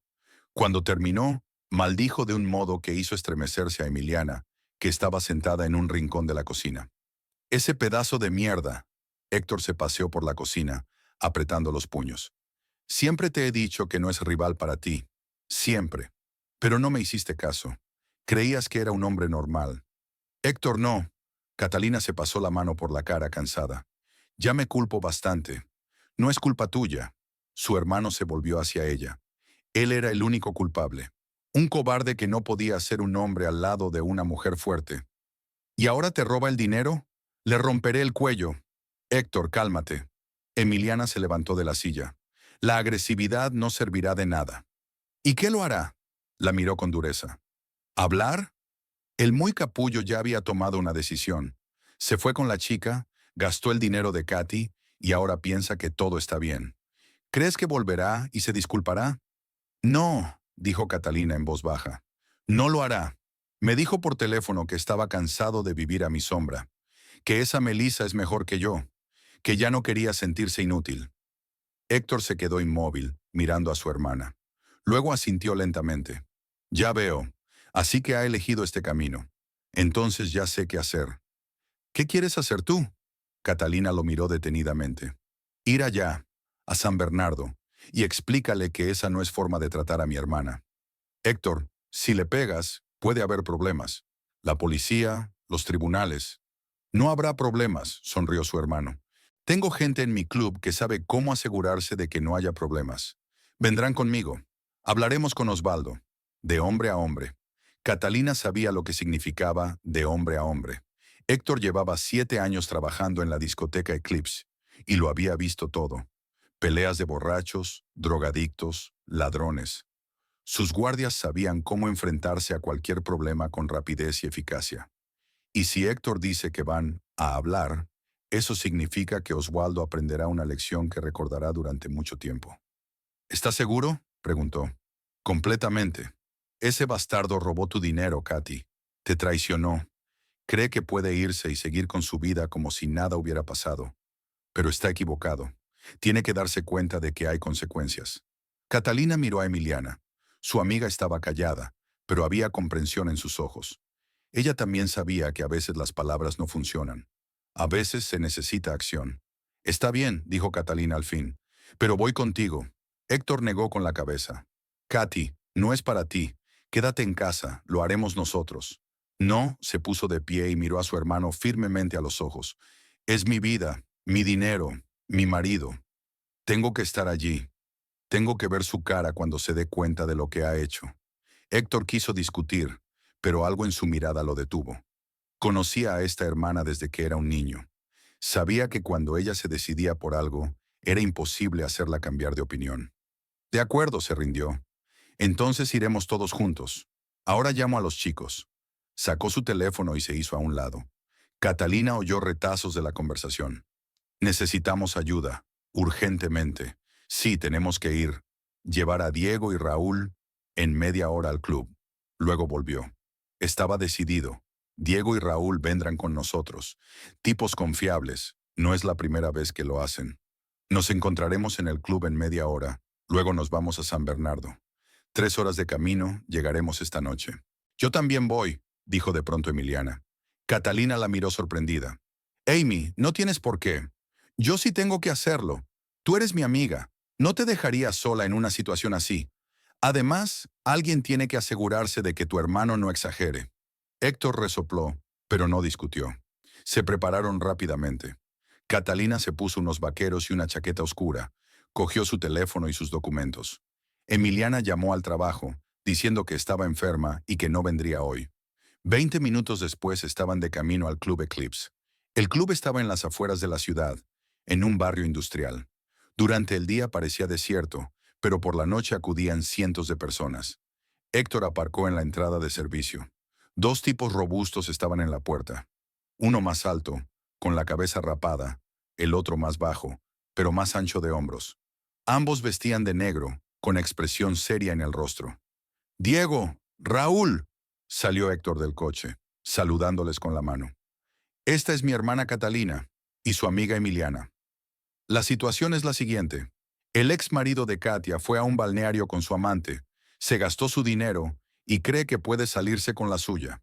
Cuando terminó, maldijo de un modo que hizo estremecerse a Emiliana, que estaba sentada en un rincón de la cocina. Ese pedazo de mierda. Héctor se paseó por la cocina, apretando los puños. Siempre te he dicho que no es rival para ti. Siempre. Pero no me hiciste caso. Creías que era un hombre normal. Héctor, no. Catalina se pasó la mano por la cara cansada. Ya me culpo bastante. No es culpa tuya. Su hermano se volvió hacia ella. Él era el único culpable. Un cobarde que no podía ser un hombre al lado de una mujer fuerte. ¿Y ahora te roba el dinero? Le romperé el cuello. Héctor, cálmate. Emiliana se levantó de la silla. La agresividad no servirá de nada. ¿Y qué lo hará? La miró con dureza. ¿Hablar? El muy capullo ya había tomado una decisión. Se fue con la chica, gastó el dinero de Katy y ahora piensa que todo está bien. ¿Crees que volverá y se disculpará? No, dijo Catalina en voz baja. No lo hará. Me dijo por teléfono que estaba cansado de vivir a mi sombra, que esa Melissa es mejor que yo, que ya no quería sentirse inútil. Héctor se quedó inmóvil, mirando a su hermana. Luego asintió lentamente. Ya veo. Así que ha elegido este camino. Entonces ya sé qué hacer. ¿Qué quieres hacer tú? Catalina lo miró detenidamente. Ir allá, a San Bernardo, y explícale que esa no es forma de tratar a mi hermana. Héctor, si le pegas, puede haber problemas. La policía, los tribunales. No habrá problemas, sonrió su hermano. Tengo gente en mi club que sabe cómo asegurarse de que no haya problemas. Vendrán conmigo. Hablaremos con Osvaldo. De hombre a hombre. Catalina sabía lo que significaba de hombre a hombre. Héctor llevaba 7 años trabajando en la discoteca Eclipse y lo había visto todo. Peleas de borrachos, drogadictos, ladrones. Sus guardias sabían cómo enfrentarse a cualquier problema con rapidez y eficacia. Y si Héctor dice que van a hablar, eso significa que Osvaldo aprenderá una lección que recordará durante mucho tiempo. ¿Estás seguro?, preguntó. Completamente. Ese bastardo robó tu dinero, Katy. Te traicionó. Cree que puede irse y seguir con su vida como si nada hubiera pasado. Pero está equivocado. Tiene que darse cuenta de que hay consecuencias. Catalina miró a Emiliana. Su amiga estaba callada, pero había comprensión en sus ojos. Ella también sabía que a veces las palabras no funcionan. A veces se necesita acción. Está bien, dijo Catalina al fin, pero voy contigo. Héctor negó con la cabeza. Katy, no es para ti. Quédate en casa, lo haremos nosotros. No, se puso de pie y miró a su hermano firmemente a los ojos. Es mi vida, mi dinero, mi marido. Tengo que estar allí. Tengo que ver su cara cuando se dé cuenta de lo que ha hecho. Héctor quiso discutir, pero algo en su mirada lo detuvo. Conocía a esta hermana desde que era un niño. Sabía que cuando ella se decidía por algo, era imposible hacerla cambiar de opinión. De acuerdo, se rindió. Entonces iremos todos juntos. Ahora llamo a los chicos. Sacó su teléfono y se hizo a un lado. Catalina oyó retazos de la conversación. Necesitamos ayuda, urgentemente. Sí, tenemos que ir. Llevar a Diego y Raúl en media hora al club. Luego volvió. Estaba decidido. Diego y Raúl vendrán con nosotros. Tipos confiables. No es la primera vez que lo hacen. Nos encontraremos en el club en media hora. Luego nos vamos a San Bernardo. 3 horas de camino, llegaremos esta noche. Yo también voy, dijo de pronto Emiliana. Catalina la miró sorprendida. Amy, no tienes por qué. Yo sí tengo que hacerlo. Tú eres mi amiga. No te dejaría sola en una situación así. Además, alguien tiene que asegurarse de que tu hermano no exagere. Héctor resopló, pero no discutió. Se prepararon rápidamente. Catalina se puso unos vaqueros y una chaqueta oscura. Cogió su teléfono y sus documentos. Emiliana llamó al trabajo, diciendo que estaba enferma y que no vendría hoy. 20 minutos después estaban de camino al Club Eclipse. El club estaba en las afueras de la ciudad, en un barrio industrial. Durante el día parecía desierto, pero por la noche acudían cientos de personas. Héctor aparcó en la entrada de servicio. 2 tipos robustos estaban en la puerta. Uno más alto, con la cabeza rapada, el otro más bajo, pero más ancho de hombros. Ambos vestían de negro, con expresión seria en el rostro. «Diego, Raúl», salió Héctor del coche, saludándoles con la mano. «Esta es mi hermana Catalina y su amiga Emiliana. La situación es la siguiente. El ex marido de Katia fue a un balneario con su amante, se gastó su dinero y cree que puede salirse con la suya.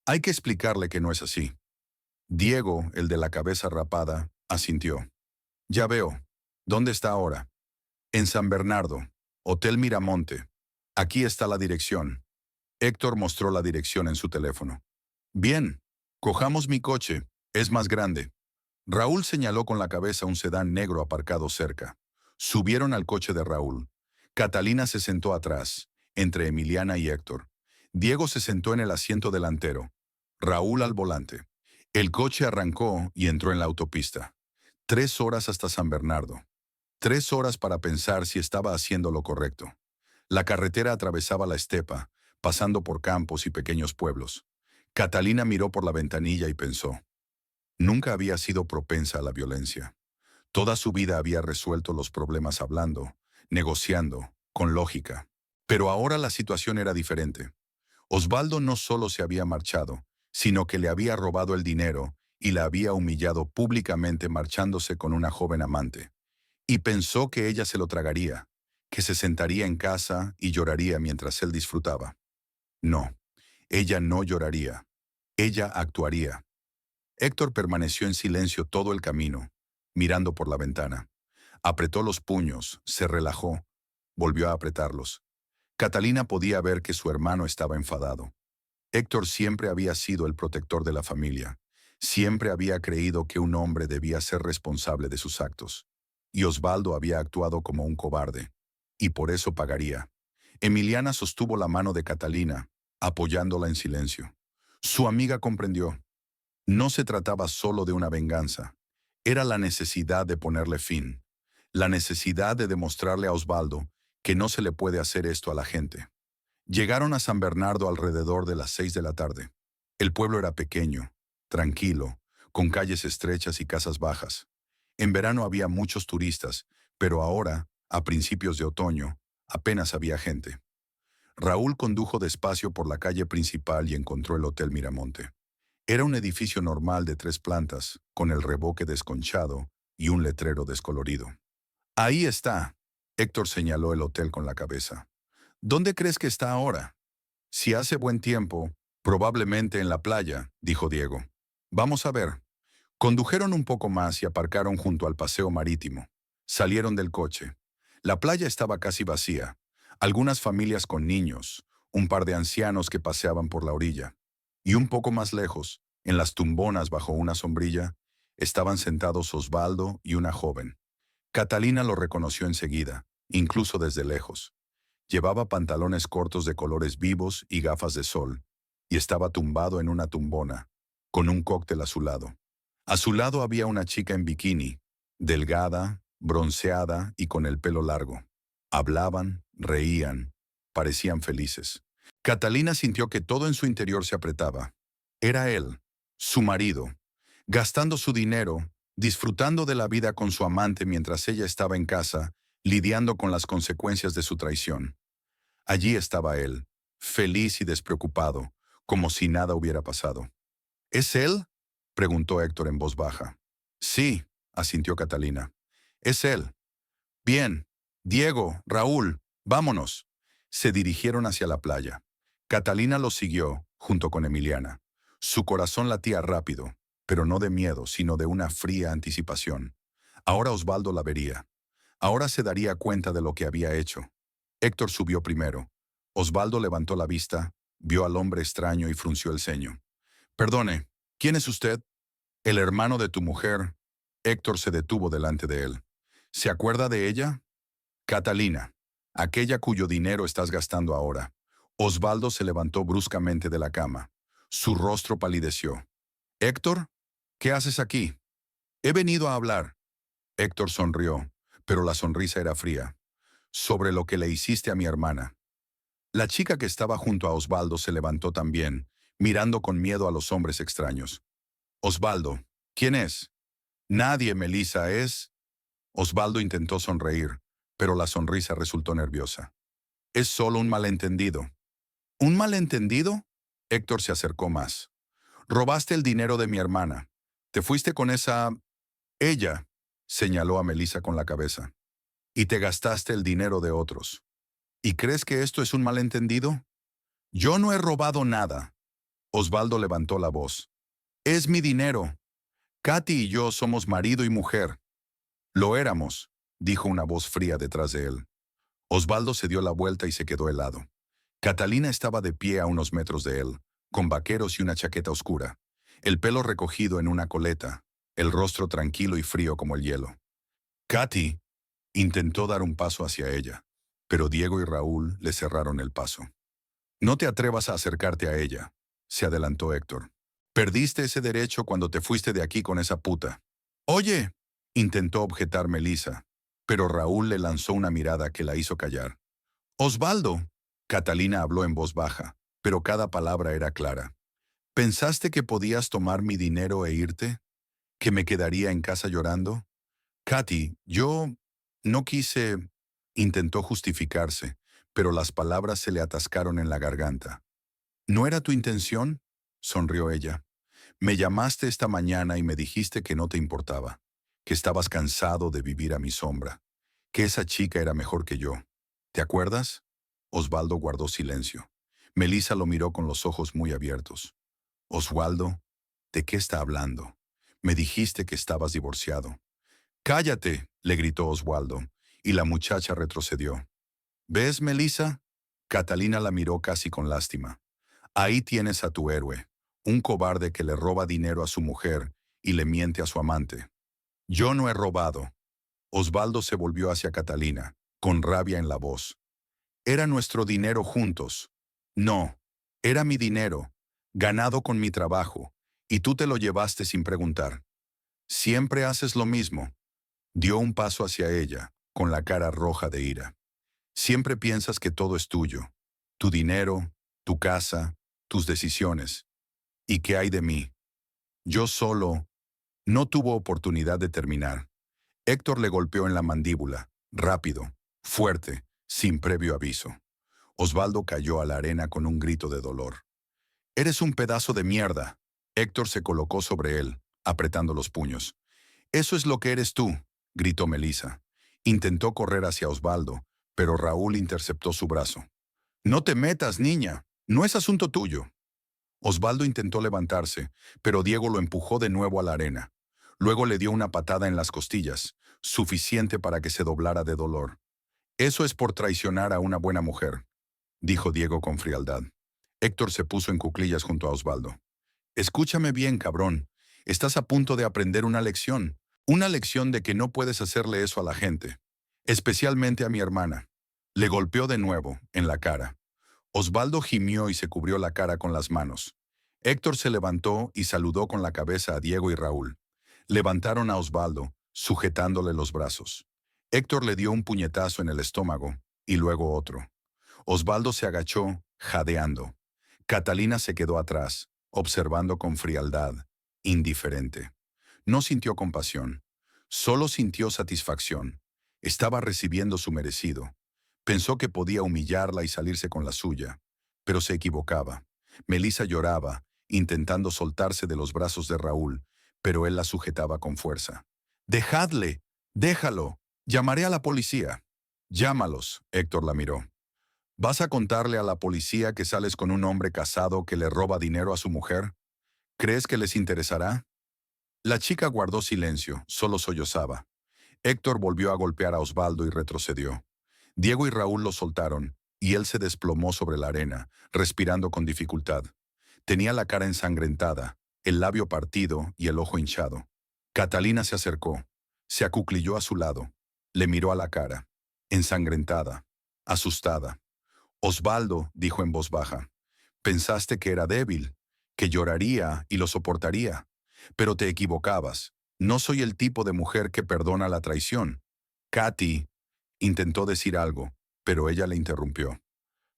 Hay que explicarle que no es así». Diego, el de la cabeza rapada, asintió. «Ya veo. ¿Dónde está ahora?» «En San Bernardo, Hotel Miramonte. Aquí está la dirección». Héctor mostró la dirección en su teléfono. «Bien, cojamos mi coche, es más grande». Raúl señaló con la cabeza un sedán negro aparcado cerca. Subieron al coche de Raúl. Catalina se sentó atrás, entre Emiliana y Héctor. Diego se sentó en el asiento delantero. Raúl al volante. El coche arrancó y entró en la autopista. 3 horas hasta San Bernardo. 3 horas para pensar si estaba haciendo lo correcto. La carretera atravesaba la estepa, pasando por campos y pequeños pueblos. Catalina miró por la ventanilla y pensó. Nunca había sido propensa a la violencia. Toda su vida había resuelto los problemas hablando, negociando, con lógica. Pero ahora la situación era diferente. Osvaldo no solo se había marchado, sino que le había robado el dinero y la había humillado públicamente marchándose con una joven amante. Y pensó que ella se lo tragaría, que se sentaría en casa y lloraría mientras él disfrutaba. No, ella no lloraría. Ella actuaría. Héctor permaneció en silencio todo el camino, mirando por la ventana. Apretó los puños, se relajó, volvió a apretarlos. Catalina podía ver que su hermano estaba enfadado. Héctor siempre había sido el protector de la familia. Siempre había creído que un hombre debía ser responsable de sus actos. Y Osvaldo había actuado como un cobarde. Y por eso pagaría. Emiliana sostuvo la mano de Catalina, apoyándola en silencio. Su amiga comprendió. No se trataba solo de una venganza. Era la necesidad de ponerle fin. La necesidad de demostrarle a Osvaldo que no se le puede hacer esto a la gente. Llegaron a San Bernardo alrededor de las 6 de la tarde. El pueblo era pequeño, tranquilo, con calles estrechas y casas bajas. En verano había muchos turistas, pero ahora, a principios de otoño, apenas había gente. Raúl condujo despacio por la calle principal y encontró el Hotel Miramonte. Era un edificio normal de 3 plantas, con el revoque desconchado y un letrero descolorido. Ahí está. Héctor señaló el hotel con la cabeza. ¿Dónde crees que está ahora? Si hace buen tiempo, probablemente en la playa, dijo Diego. Vamos a ver. Condujeron un poco más y aparcaron junto al paseo marítimo. Salieron del coche. La playa estaba casi vacía. Algunas familias con niños, un par de ancianos que paseaban por la orilla. Y un poco más lejos, en las tumbonas bajo una sombrilla, estaban sentados Osvaldo y una joven. Catalina lo reconoció enseguida, incluso desde lejos. Llevaba pantalones cortos de colores vivos y gafas de sol, y estaba tumbado en una tumbona, con un cóctel a su lado. A su lado había una chica en bikini, delgada, bronceada y con el pelo largo. Hablaban, reían, parecían felices. Catalina sintió que todo en su interior se apretaba. Era él, su marido, gastando su dinero, disfrutando de la vida con su amante mientras ella estaba en casa, lidiando con las consecuencias de su traición. Allí estaba él, feliz y despreocupado, como si nada hubiera pasado. ¿Es él?, preguntó Héctor en voz baja. Sí, asintió Catalina. Es él. Bien. Diego, Raúl, vámonos. Se dirigieron hacia la playa. Catalina los siguió, junto con Emiliana. Su corazón latía rápido, pero no de miedo, sino de una fría anticipación. Ahora Osvaldo la vería. Ahora se daría cuenta de lo que había hecho. Héctor subió primero. Osvaldo levantó la vista, vio al hombre extraño y frunció el ceño. Perdone, ¿quién es usted? El hermano de tu mujer. Héctor se detuvo delante de él. ¿Se acuerda de ella? Catalina, aquella cuyo dinero estás gastando ahora. Osvaldo se levantó bruscamente de la cama. Su rostro palideció. Héctor, ¿qué haces aquí? He venido a hablar. Héctor sonrió, pero la sonrisa era fría. Sobre lo que le hiciste a mi hermana. La chica que estaba junto a Osvaldo se levantó también, mirando con miedo a los hombres extraños. Osvaldo, ¿quién es? Nadie, Melissa, es... Osvaldo intentó sonreír, pero la sonrisa resultó nerviosa. Es solo un malentendido. ¿Un malentendido? Héctor se acercó más. Robaste el dinero de mi hermana. Te fuiste con esa... Ella, señaló a Melissa con la cabeza. Y te gastaste el dinero de otros. ¿Y crees que esto es un malentendido? Yo no he robado nada. Osvaldo levantó la voz. Es mi dinero. Katy y yo somos marido y mujer. Lo éramos, dijo una voz fría detrás de él. Osvaldo se dio la vuelta y se quedó helado. Catalina estaba de pie a unos metros de él, con vaqueros y una chaqueta oscura, el pelo recogido en una coleta, el rostro tranquilo y frío como el hielo. Katy intentó dar un paso hacia ella, pero Diego y Raúl le cerraron el paso. No te atrevas a acercarte a ella, se adelantó Héctor. Perdiste ese derecho cuando te fuiste de aquí con esa puta. Oye, intentó objetar Melissa, pero Raúl le lanzó una mirada que la hizo callar. Osvaldo, Catalina habló en voz baja, pero cada palabra era clara. ¿Pensaste que podías tomar mi dinero e irte? ¿Que me quedaría en casa llorando? Katy, yo no quise... Intentó justificarse, pero las palabras se le atascaron en la garganta. ¿No era tu intención?, sonrió ella. Me llamaste esta mañana y me dijiste que no te importaba, que estabas cansado de vivir a mi sombra, que esa chica era mejor que yo. ¿Te acuerdas? Osvaldo guardó silencio. Melissa lo miró con los ojos muy abiertos. Osvaldo, ¿de qué está hablando? Me dijiste que estabas divorciado. Cállate, le gritó Osvaldo, y la muchacha retrocedió. ¿Ves, Melissa? Catalina la miró casi con lástima. Ahí tienes a tu héroe, un cobarde que le roba dinero a su mujer y le miente a su amante. Yo no he robado. Osvaldo se volvió hacia Catalina, con rabia en la voz. Era nuestro dinero juntos. No, era mi dinero, ganado con mi trabajo, y tú te lo llevaste sin preguntar. Siempre haces lo mismo. Dio un paso hacia ella, con la cara roja de ira. Siempre piensas que todo es tuyo. Tu dinero, tu casa, tus decisiones. ¿Y qué hay de mí? Yo solo... No tuvo oportunidad de terminar. Héctor le golpeó en la mandíbula, rápido, fuerte, sin previo aviso. Osvaldo cayó a la arena con un grito de dolor. «Eres un pedazo de mierda». Héctor se colocó sobre él, apretando los puños. «Eso es lo que eres tú», gritó Melissa. Intentó correr hacia Osvaldo, pero Raúl interceptó su brazo. «No te metas, niña. No es asunto tuyo». Osvaldo intentó levantarse, pero Diego lo empujó de nuevo a la arena. Luego le dio una patada en las costillas, suficiente para que se doblara de dolor. «Eso es por traicionar a una buena mujer», dijo Diego con frialdad. Héctor se puso en cuclillas junto a Osvaldo. «Escúchame bien, cabrón. Estás a punto de aprender una lección. Una lección de que no puedes hacerle eso a la gente. Especialmente a mi hermana». Le golpeó de nuevo, en la cara. Osvaldo gimió y se cubrió la cara con las manos. Héctor se levantó y saludó con la cabeza a Diego y Raúl. Levantaron a Osvaldo, sujetándole los brazos. Héctor le dio un puñetazo en el estómago, y luego otro. Osvaldo se agachó, jadeando. Catalina se quedó atrás, observando con frialdad, indiferente. No sintió compasión, solo sintió satisfacción. Estaba recibiendo su merecido. Pensó que podía humillarla y salirse con la suya, pero se equivocaba. Melissa lloraba, intentando soltarse de los brazos de Raúl, pero él la sujetaba con fuerza. «Dejadle, déjalo, llamaré a la policía». «Llámalos», Héctor la miró. «¿Vas a contarle a la policía que sales con un hombre casado que le roba dinero a su mujer? ¿Crees que les interesará?» La chica guardó silencio, solo sollozaba. Héctor volvió a golpear a Osvaldo y retrocedió. Diego y Raúl lo soltaron, y él se desplomó sobre la arena, respirando con dificultad. Tenía la cara ensangrentada, el labio partido y el ojo hinchado. Catalina se acercó, se acuclilló a su lado, le miró a la cara, ensangrentada, asustada. «Osvaldo», dijo en voz baja, «pensaste que era débil, que lloraría y lo soportaría, pero te equivocabas. No soy el tipo de mujer que perdona la traición». Katy intentó decir algo, pero ella le interrumpió.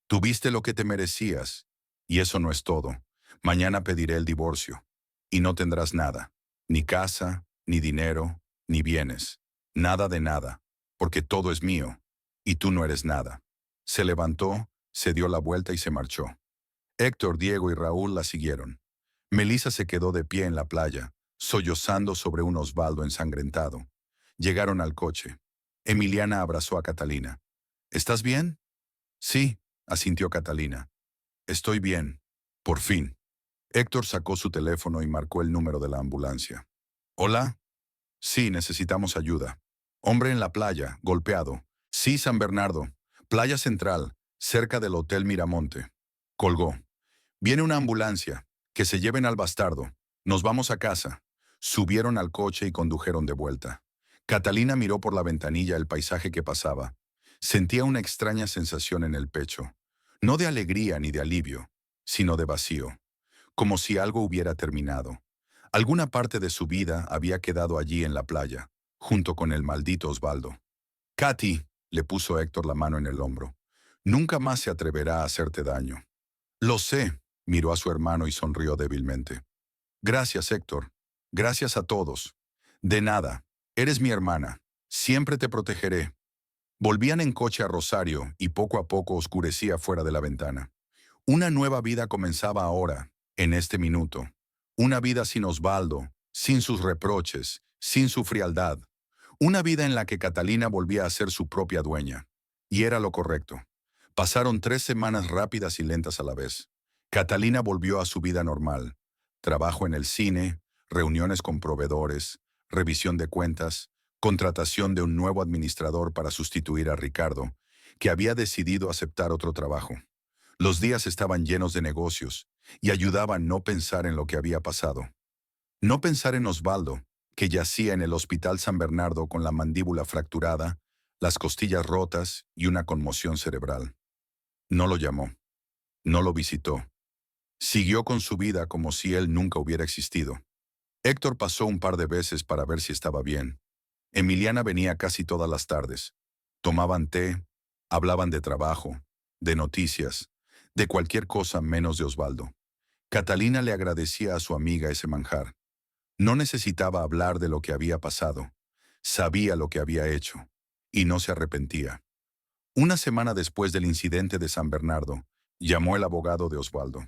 «Tuviste lo que te merecías, y eso no es todo. Mañana pediré el divorcio, y no tendrás nada, ni casa, ni dinero, ni bienes, nada de nada, porque todo es mío, y tú no eres nada». Se levantó, se dio la vuelta y se marchó. Héctor, Diego y Raúl la siguieron. Melissa se quedó de pie en la playa, sollozando sobre un Osvaldo ensangrentado. Llegaron al coche. Emiliana abrazó a Catalina. «¿Estás bien?» «Sí», asintió Catalina. «Estoy bien. Por fin». Héctor sacó su teléfono y marcó el número de la ambulancia. «¿Hola?» «Sí, necesitamos ayuda. Hombre en la playa, golpeado. Sí, San Bernardo. Playa Central, cerca del Hotel Miramonte». Colgó. «Viene una ambulancia. Que se lleven al bastardo. Nos vamos a casa». Subieron al coche y condujeron de vuelta. Catalina miró por la ventanilla el paisaje que pasaba. Sentía una extraña sensación en el pecho. No de alegría ni de alivio, sino de vacío. Como si algo hubiera terminado. Alguna parte de su vida había quedado allí en la playa, junto con el maldito Osvaldo. «Katy», le puso Héctor la mano en el hombro, «nunca más se atreverá a hacerte daño». «Lo sé», miró a su hermano y sonrió débilmente. «Gracias, Héctor. Gracias a todos. De nada. Eres mi hermana. Siempre te protegeré». Volvían en coche a Rosario y poco a poco oscurecía fuera de la ventana. Una nueva vida comenzaba ahora, en este minuto. Una vida sin Osvaldo, sin sus reproches, sin su frialdad. Una vida en la que Catalina volvía a ser su propia dueña. Y era lo correcto. Pasaron 3 semanas rápidas y lentas a la vez. Catalina volvió a su vida normal. Trabajo en el cine, reuniones con proveedores, revisión de cuentas, contratación de un nuevo administrador para sustituir a Ricardo, que había decidido aceptar otro trabajo. Los días estaban llenos de negocios y ayudaba a no pensar en lo que había pasado. No pensar en Osvaldo, que yacía en el Hospital San Bernardo con la mandíbula fracturada, las costillas rotas y una conmoción cerebral. No lo llamó, no lo visitó. Siguió con su vida como si él nunca hubiera existido. Héctor pasó un par de veces para ver si estaba bien. Emiliana venía casi todas las tardes. Tomaban té, hablaban de trabajo, de noticias, de cualquier cosa menos de Osvaldo. Catalina le agradecía a su amiga ese manjar. No necesitaba hablar de lo que había pasado. Sabía lo que había hecho. Y no se arrepentía. Una semana después del incidente de San Bernardo, llamó el abogado de Osvaldo.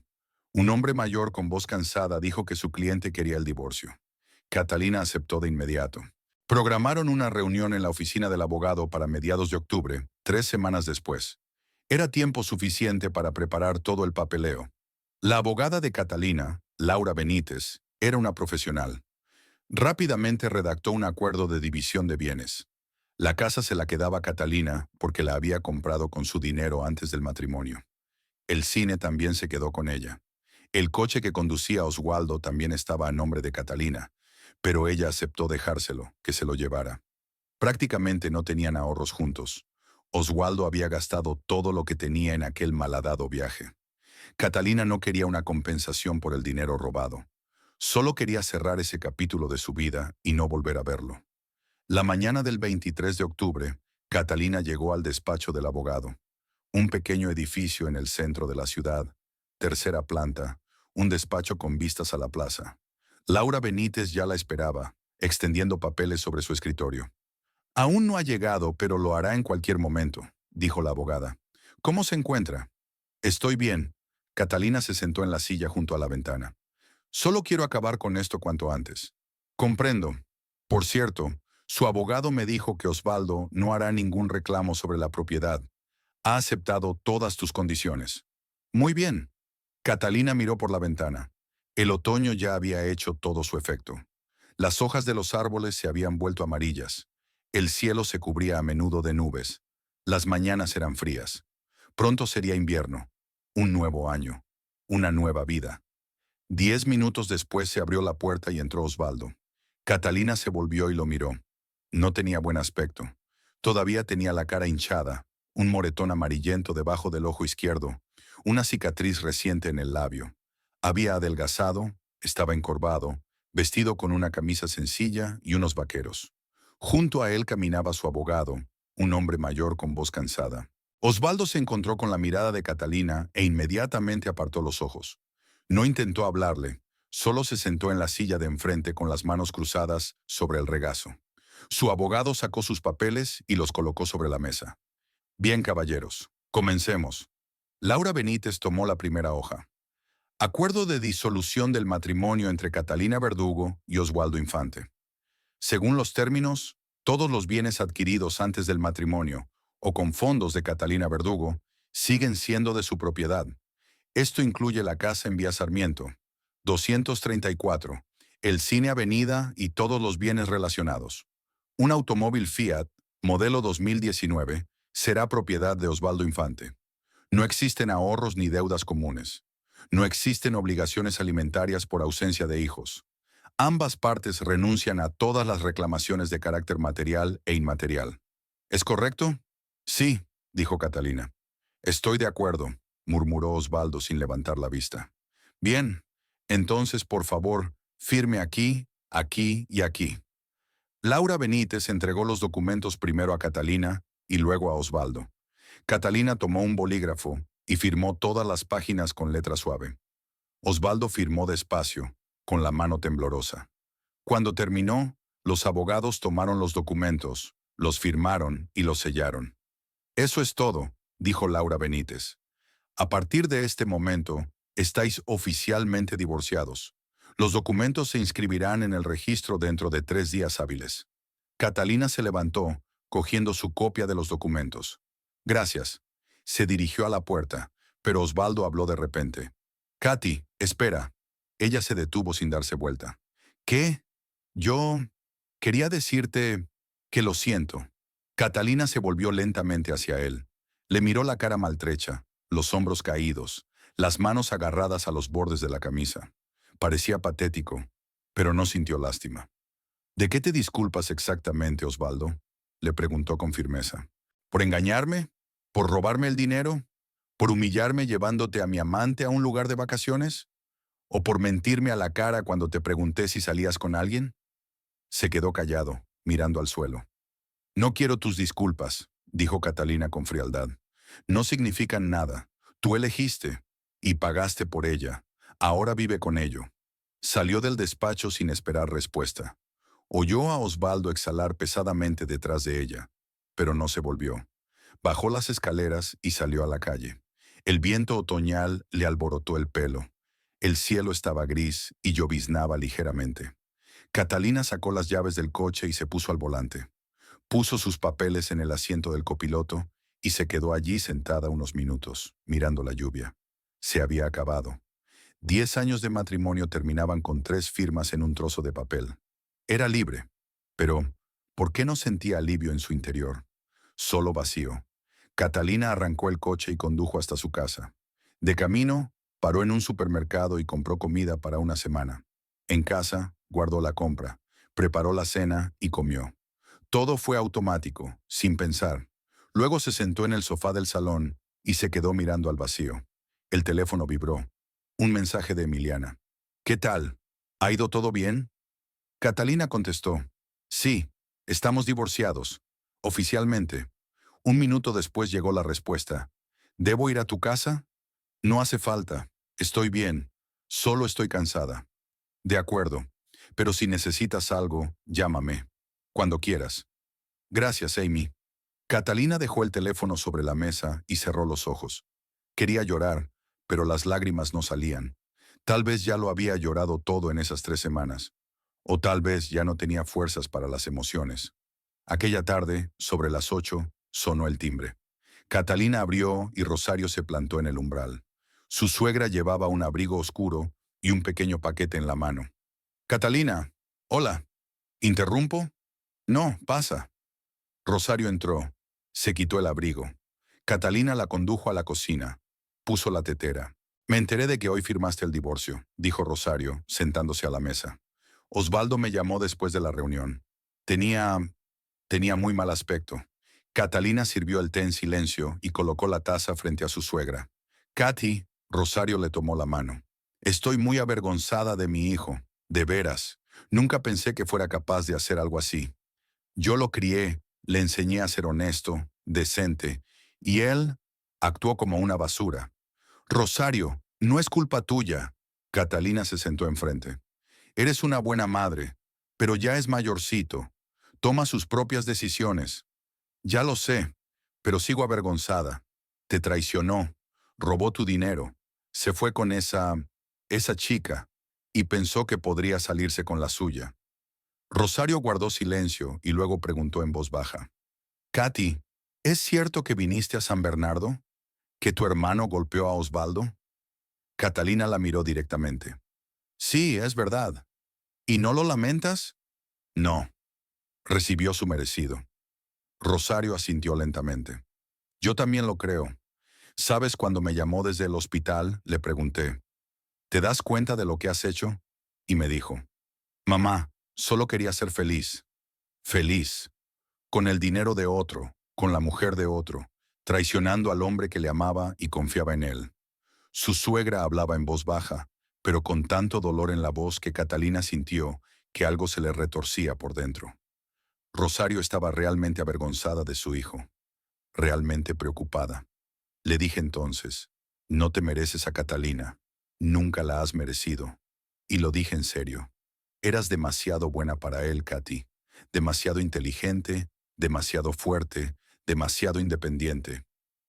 Un hombre mayor con voz cansada dijo que su cliente quería el divorcio. Catalina aceptó de inmediato. Programaron una reunión en la oficina del abogado para mediados de octubre, 3 semanas después. Era tiempo suficiente para preparar todo el papeleo. La abogada de Catalina, Laura Benítez, era una profesional. Rápidamente redactó un acuerdo de división de bienes. La casa se la quedaba Catalina porque la había comprado con su dinero antes del matrimonio. El cine también se quedó con ella. El coche que conducía Osvaldo también estaba a nombre de Catalina, pero ella aceptó dejárselo, que se lo llevara. Prácticamente no tenían ahorros juntos. Osvaldo había gastado todo lo que tenía en aquel malhadado viaje. Catalina no quería una compensación por el dinero robado. Solo quería cerrar ese capítulo de su vida y no volver a verlo. La mañana del 23 de octubre, Catalina llegó al despacho del abogado. Un pequeño edificio en el centro de la ciudad, tercera planta, un despacho con vistas a la plaza. Laura Benítez ya la esperaba, extendiendo papeles sobre su escritorio. Aún no ha llegado, pero lo hará en cualquier momento, dijo la abogada. ¿Cómo se encuentra? Estoy bien. Catalina se sentó en la silla junto a la ventana. Solo quiero acabar con esto cuanto antes. Comprendo. Por cierto, su abogado me dijo que Osvaldo no hará ningún reclamo sobre la propiedad. Ha aceptado todas tus condiciones. Muy bien. Catalina miró por la ventana. El otoño ya había hecho todo su efecto. Las hojas de los árboles se habían vuelto amarillas. El cielo se cubría a menudo de nubes. Las mañanas eran frías. Pronto sería invierno. Un nuevo año. Una nueva vida. 10 minutos después se abrió la puerta y entró Osvaldo. Catalina se volvió y lo miró. No tenía buen aspecto. Todavía tenía la cara hinchada, un moretón amarillento debajo del ojo izquierdo, una cicatriz reciente en el labio. Había adelgazado, estaba encorvado, vestido con una camisa sencilla y unos vaqueros. Junto a él caminaba su abogado, un hombre mayor con voz cansada. Osvaldo se encontró con la mirada de Catalina e inmediatamente apartó los ojos. No intentó hablarle, solo se sentó en la silla de enfrente con las manos cruzadas sobre el regazo. Su abogado sacó sus papeles y los colocó sobre la mesa. Bien, caballeros, comencemos. Laura Benítez tomó la primera hoja. Acuerdo de disolución del matrimonio entre Catalina Verdugo y Osvaldo Infante. Según los términos, todos los bienes adquiridos antes del matrimonio o con fondos de Catalina Verdugo siguen siendo de su propiedad. Esto incluye la casa en Vía Sarmiento, 234, el cine Avenida y todos los bienes relacionados. Un automóvil Fiat, modelo 2019, será propiedad de Osvaldo Infante. No existen ahorros ni deudas comunes. No existen obligaciones alimentarias por ausencia de hijos. Ambas partes renuncian a todas las reclamaciones de carácter material e inmaterial. ¿Es correcto? Sí, dijo Catalina. Estoy de acuerdo, murmuró Osvaldo sin levantar la vista. Bien, entonces, por favor, firme aquí, aquí y aquí. Laura Benítez entregó los documentos primero a Catalina y luego a Osvaldo. Catalina tomó un bolígrafo y firmó todas las páginas con letra suave. Osvaldo firmó despacio, con la mano temblorosa. Cuando terminó, los abogados tomaron los documentos, los firmaron y los sellaron. Eso es todo, dijo Laura Benítez. A partir de este momento, estáis oficialmente divorciados. Los documentos se inscribirán en el registro dentro de 3 días hábiles. Catalina se levantó, cogiendo su copia de los documentos. Gracias. Se dirigió a la puerta, pero Osvaldo habló de repente. Katy, espera. Ella se detuvo sin darse vuelta. ¿Qué? Yo quería decirte que lo siento. Catalina se volvió lentamente hacia él. Le miró la cara maltrecha, los hombros caídos, las manos agarradas a los bordes de la camisa. Parecía patético, pero no sintió lástima. ¿De qué te disculpas exactamente, Osvaldo?, le preguntó con firmeza. ¿Por engañarme? ¿Por robarme el dinero? ¿Por humillarme llevándote a mi amante a un lugar de vacaciones? ¿O por mentirme a la cara cuando te pregunté si salías con alguien? Se quedó callado, mirando al suelo. No quiero tus disculpas, dijo Catalina con frialdad. No significan nada. Tú elegiste y pagaste por ella. Ahora vive con ello. Salió del despacho sin esperar respuesta. Oyó a Osvaldo exhalar pesadamente detrás de ella, pero no se volvió. Bajó las escaleras y salió a la calle. El viento otoñal le alborotó el pelo. El cielo estaba gris y lloviznaba ligeramente. Catalina sacó las llaves del coche y se puso al volante. Puso sus papeles en el asiento del copiloto y se quedó allí sentada unos minutos, mirando la lluvia. Se había acabado. 10 años de matrimonio terminaban con 3 firmas en un trozo de papel. Era libre, pero ¿por qué no sentía alivio en su interior? Solo vacío. Catalina arrancó el coche y condujo hasta su casa. De camino, paró en un supermercado y compró comida para una semana. En casa, guardó la compra, preparó la cena y comió. Todo fue automático, sin pensar. Luego se sentó en el sofá del salón y se quedó mirando al vacío. El teléfono vibró. Un mensaje de Emiliana. ¿Qué tal? ¿Ha ido todo bien? Catalina contestó. Sí, estamos divorciados. Oficialmente. Un minuto después llegó la respuesta. ¿Debo ir a tu casa? No hace falta. Estoy bien. Solo estoy cansada. De acuerdo. Pero si necesitas algo, llámame. Cuando quieras. Gracias, Amy. Catalina dejó el teléfono sobre la mesa y cerró los ojos. Quería llorar, pero las lágrimas no salían. Tal vez ya lo había llorado todo en esas 3 semanas. O tal vez ya no tenía fuerzas para las emociones. Aquella tarde, sobre las 8, sonó el timbre. Catalina abrió y Rosario se plantó en el umbral. Su suegra llevaba un abrigo oscuro y un pequeño paquete en la mano. Catalina, hola. ¿Interrumpo? No, pasa. Rosario entró. Se quitó el abrigo. Catalina la condujo a la cocina. Puso la tetera. Me enteré de que hoy firmaste el divorcio, dijo Rosario, sentándose a la mesa. Osvaldo me llamó después de la reunión. Tenía muy mal aspecto. Catalina sirvió el té en silencio y colocó la taza frente a su suegra. Katy, Rosario le tomó la mano. Estoy muy avergonzada de mi hijo, de veras. Nunca pensé que fuera capaz de hacer algo así. Yo lo crié, le enseñé a ser honesto, decente, y él actuó como una basura. Rosario, no es culpa tuya. Catalina se sentó enfrente. Eres una buena madre, pero ya es mayorcito. Toma sus propias decisiones. Ya lo sé, pero sigo avergonzada. Te traicionó, robó tu dinero, se fue con esa chica, y pensó que podría salirse con la suya. Rosario guardó silencio y luego preguntó en voz baja. Katy, ¿es cierto que viniste a San Bernardo? ¿Que tu hermano golpeó a Osvaldo? Catalina la miró directamente. Sí, es verdad. ¿Y no lo lamentas? No. Recibió su merecido. Rosario asintió lentamente. Yo también lo creo. ¿Sabes cuando me llamó desde el hospital? Le pregunté. ¿Te das cuenta de lo que has hecho? Y me dijo. Mamá, solo quería ser feliz. Feliz. Con el dinero de otro, con la mujer de otro, traicionando al hombre que le amaba y confiaba en él. Su suegra hablaba en voz baja, pero con tanto dolor en la voz que Catalina sintió que algo se le retorcía por dentro. Rosario estaba realmente avergonzada de su hijo, realmente preocupada. Le dije entonces, no te mereces a Catalina, nunca la has merecido. Y lo dije en serio. Eras demasiado buena para él, Katy, demasiado inteligente, demasiado fuerte, demasiado independiente.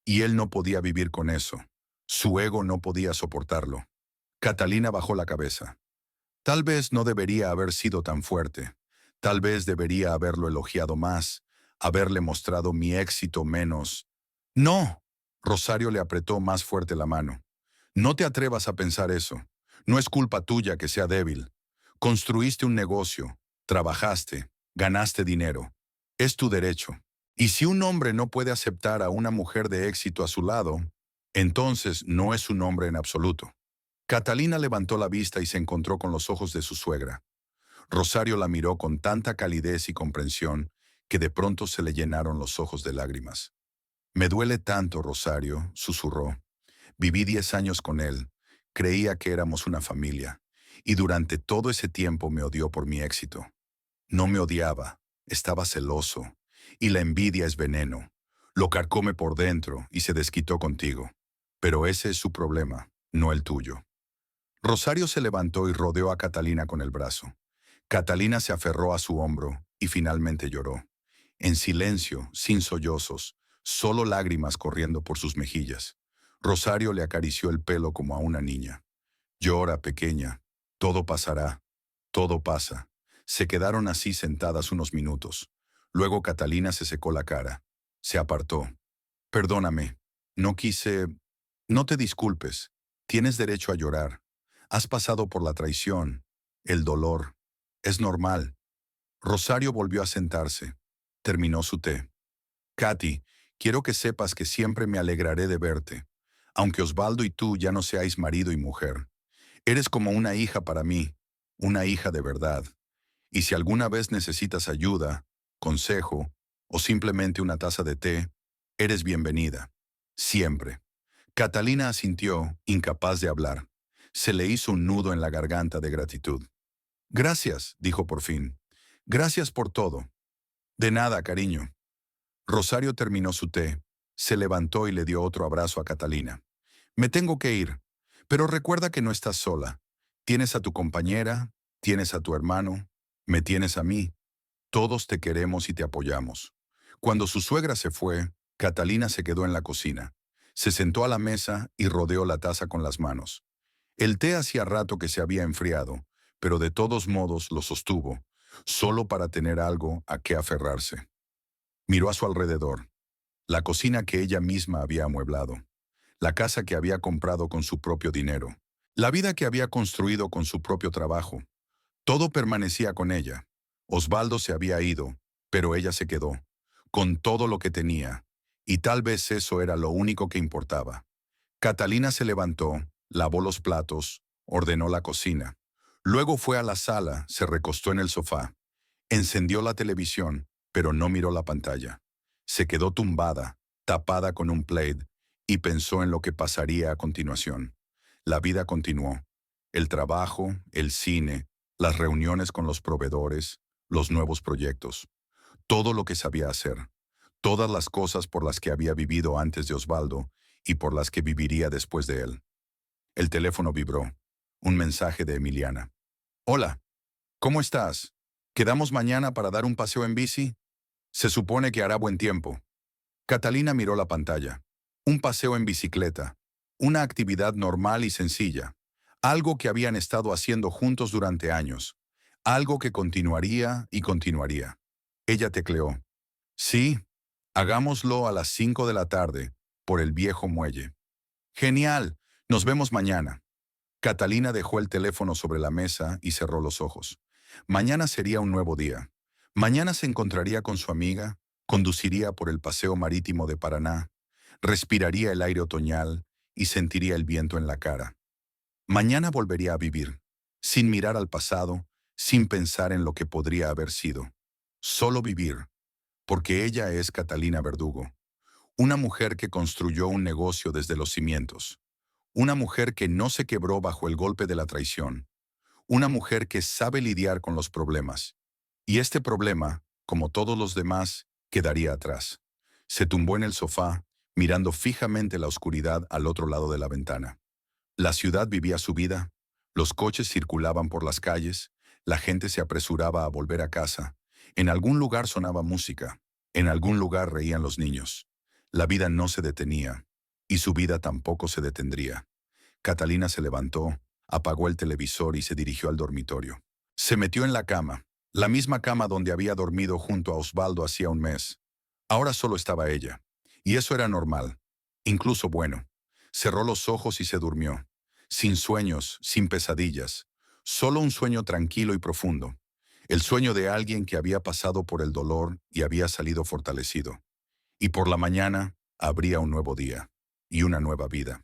Y él no podía vivir con eso. Su ego no podía soportarlo. Catalina bajó la cabeza. Tal vez no debería haber sido tan fuerte. Tal vez debería haberlo elogiado más, haberle mostrado mi éxito menos. No. Rosario le apretó más fuerte la mano. No te atrevas a pensar eso. No es culpa tuya que sea débil. Construiste un negocio, trabajaste, ganaste dinero. Es tu derecho. Y si un hombre no puede aceptar a una mujer de éxito a su lado, Entonces no es su nombre en absoluto. Catalina levantó la vista y se encontró con los ojos de su suegra. Rosario la miró con tanta calidez y comprensión que de pronto se le llenaron los ojos de lágrimas. Me duele tanto, Rosario, susurró. Viví 10 años con él. Creía que éramos una familia. Y durante todo ese tiempo me odió por mi éxito. No me odiaba, estaba celoso. Y la envidia es veneno. Lo carcome por dentro y se desquitó contigo. Pero ese es su problema, no el tuyo. Rosario se levantó y rodeó a Catalina con el brazo. Catalina se aferró a su hombro y finalmente lloró. En silencio, sin sollozos, solo lágrimas corriendo por sus mejillas. Rosario le acarició el pelo como a una niña. Llora, pequeña. Todo pasará. Todo pasa. Se quedaron así sentadas unos minutos. Luego Catalina se secó la cara. Se apartó. Perdóname. No quise... No te disculpes. Tienes derecho a llorar. Has pasado por la traición, el dolor. Es normal. Rosario volvió a sentarse. Terminó su té. Katy, quiero que sepas que siempre me alegraré de verte, aunque Osvaldo y tú ya no seáis marido y mujer. Eres como una hija para mí, una hija de verdad. Y si alguna vez necesitas ayuda, consejo o simplemente una taza de té, eres bienvenida. Siempre. Catalina asintió, incapaz de hablar. Se le hizo un nudo en la garganta de gratitud. Gracias, dijo por fin. Gracias por todo. De nada, cariño. Rosario terminó su té, se levantó y le dio otro abrazo a Catalina. Me tengo que ir, pero recuerda que no estás sola. Tienes a tu compañera, tienes a tu hermano, me tienes a mí. Todos te queremos y te apoyamos. Cuando su suegra se fue, Catalina se quedó en la cocina. Se sentó a la mesa y rodeó la taza con las manos. El té hacía rato que se había enfriado, pero de todos modos lo sostuvo, solo para tener algo a qué aferrarse. Miró a su alrededor, la cocina que ella misma había amueblado, la casa que había comprado con su propio dinero, la vida que había construido con su propio trabajo. Todo permanecía con ella. Osvaldo se había ido, pero ella se quedó, con todo lo que tenía, y tal vez eso era lo único que importaba. Catalina se levantó, lavó los platos, ordenó la cocina. Luego fue a la sala, se recostó en el sofá. Encendió la televisión, pero no miró la pantalla. Se quedó tumbada, tapada con un plaid, y pensó en lo que pasaría a continuación. La vida continuó. El trabajo, el cine, las reuniones con los proveedores, los nuevos proyectos. Todo lo que sabía hacer. Todas las cosas por las que había vivido antes de Osvaldo y por las que viviría después de él. El teléfono vibró. Un mensaje de Emiliana. Hola, ¿cómo estás? ¿Quedamos mañana para dar un paseo en bici? Se supone que hará buen tiempo. Catalina miró la pantalla. Un paseo en bicicleta. Una actividad normal y sencilla. Algo que habían estado haciendo juntos durante años. Algo que continuaría y continuaría. Ella tecleó. Sí, hagámoslo a las 5 de la tarde, por el viejo muelle. Genial, nos vemos mañana. Catalina dejó el teléfono sobre la mesa y cerró los ojos. Mañana sería un nuevo día. Mañana se encontraría con su amiga, conduciría por el paseo marítimo de Paraná, respiraría el aire otoñal y sentiría el viento en la cara. Mañana volvería a vivir, sin mirar al pasado, sin pensar en lo que podría haber sido. Solo vivir, porque ella es Catalina Verdugo, una mujer que construyó un negocio desde los cimientos, una mujer que no se quebró bajo el golpe de la traición, una mujer que sabe lidiar con los problemas. Y este problema, como todos los demás, quedaría atrás. Se tumbó en el sofá, mirando fijamente la oscuridad al otro lado de la ventana. La ciudad vivía su vida, los coches circulaban por las calles, la gente se apresuraba a volver a casa, en algún lugar sonaba música, en algún lugar reían los niños. La vida no se detenía, y su vida tampoco se detendría. Catalina se levantó, apagó el televisor y se dirigió al dormitorio. Se metió en la cama, la misma cama donde había dormido junto a Osvaldo hacía un mes. Ahora solo estaba ella, y eso era normal, incluso bueno. Cerró los ojos y se durmió, sin sueños, sin pesadillas, solo un sueño tranquilo y profundo, el sueño de alguien que había pasado por el dolor y había salido fortalecido. Y por la mañana habría un nuevo día. y una nueva vida.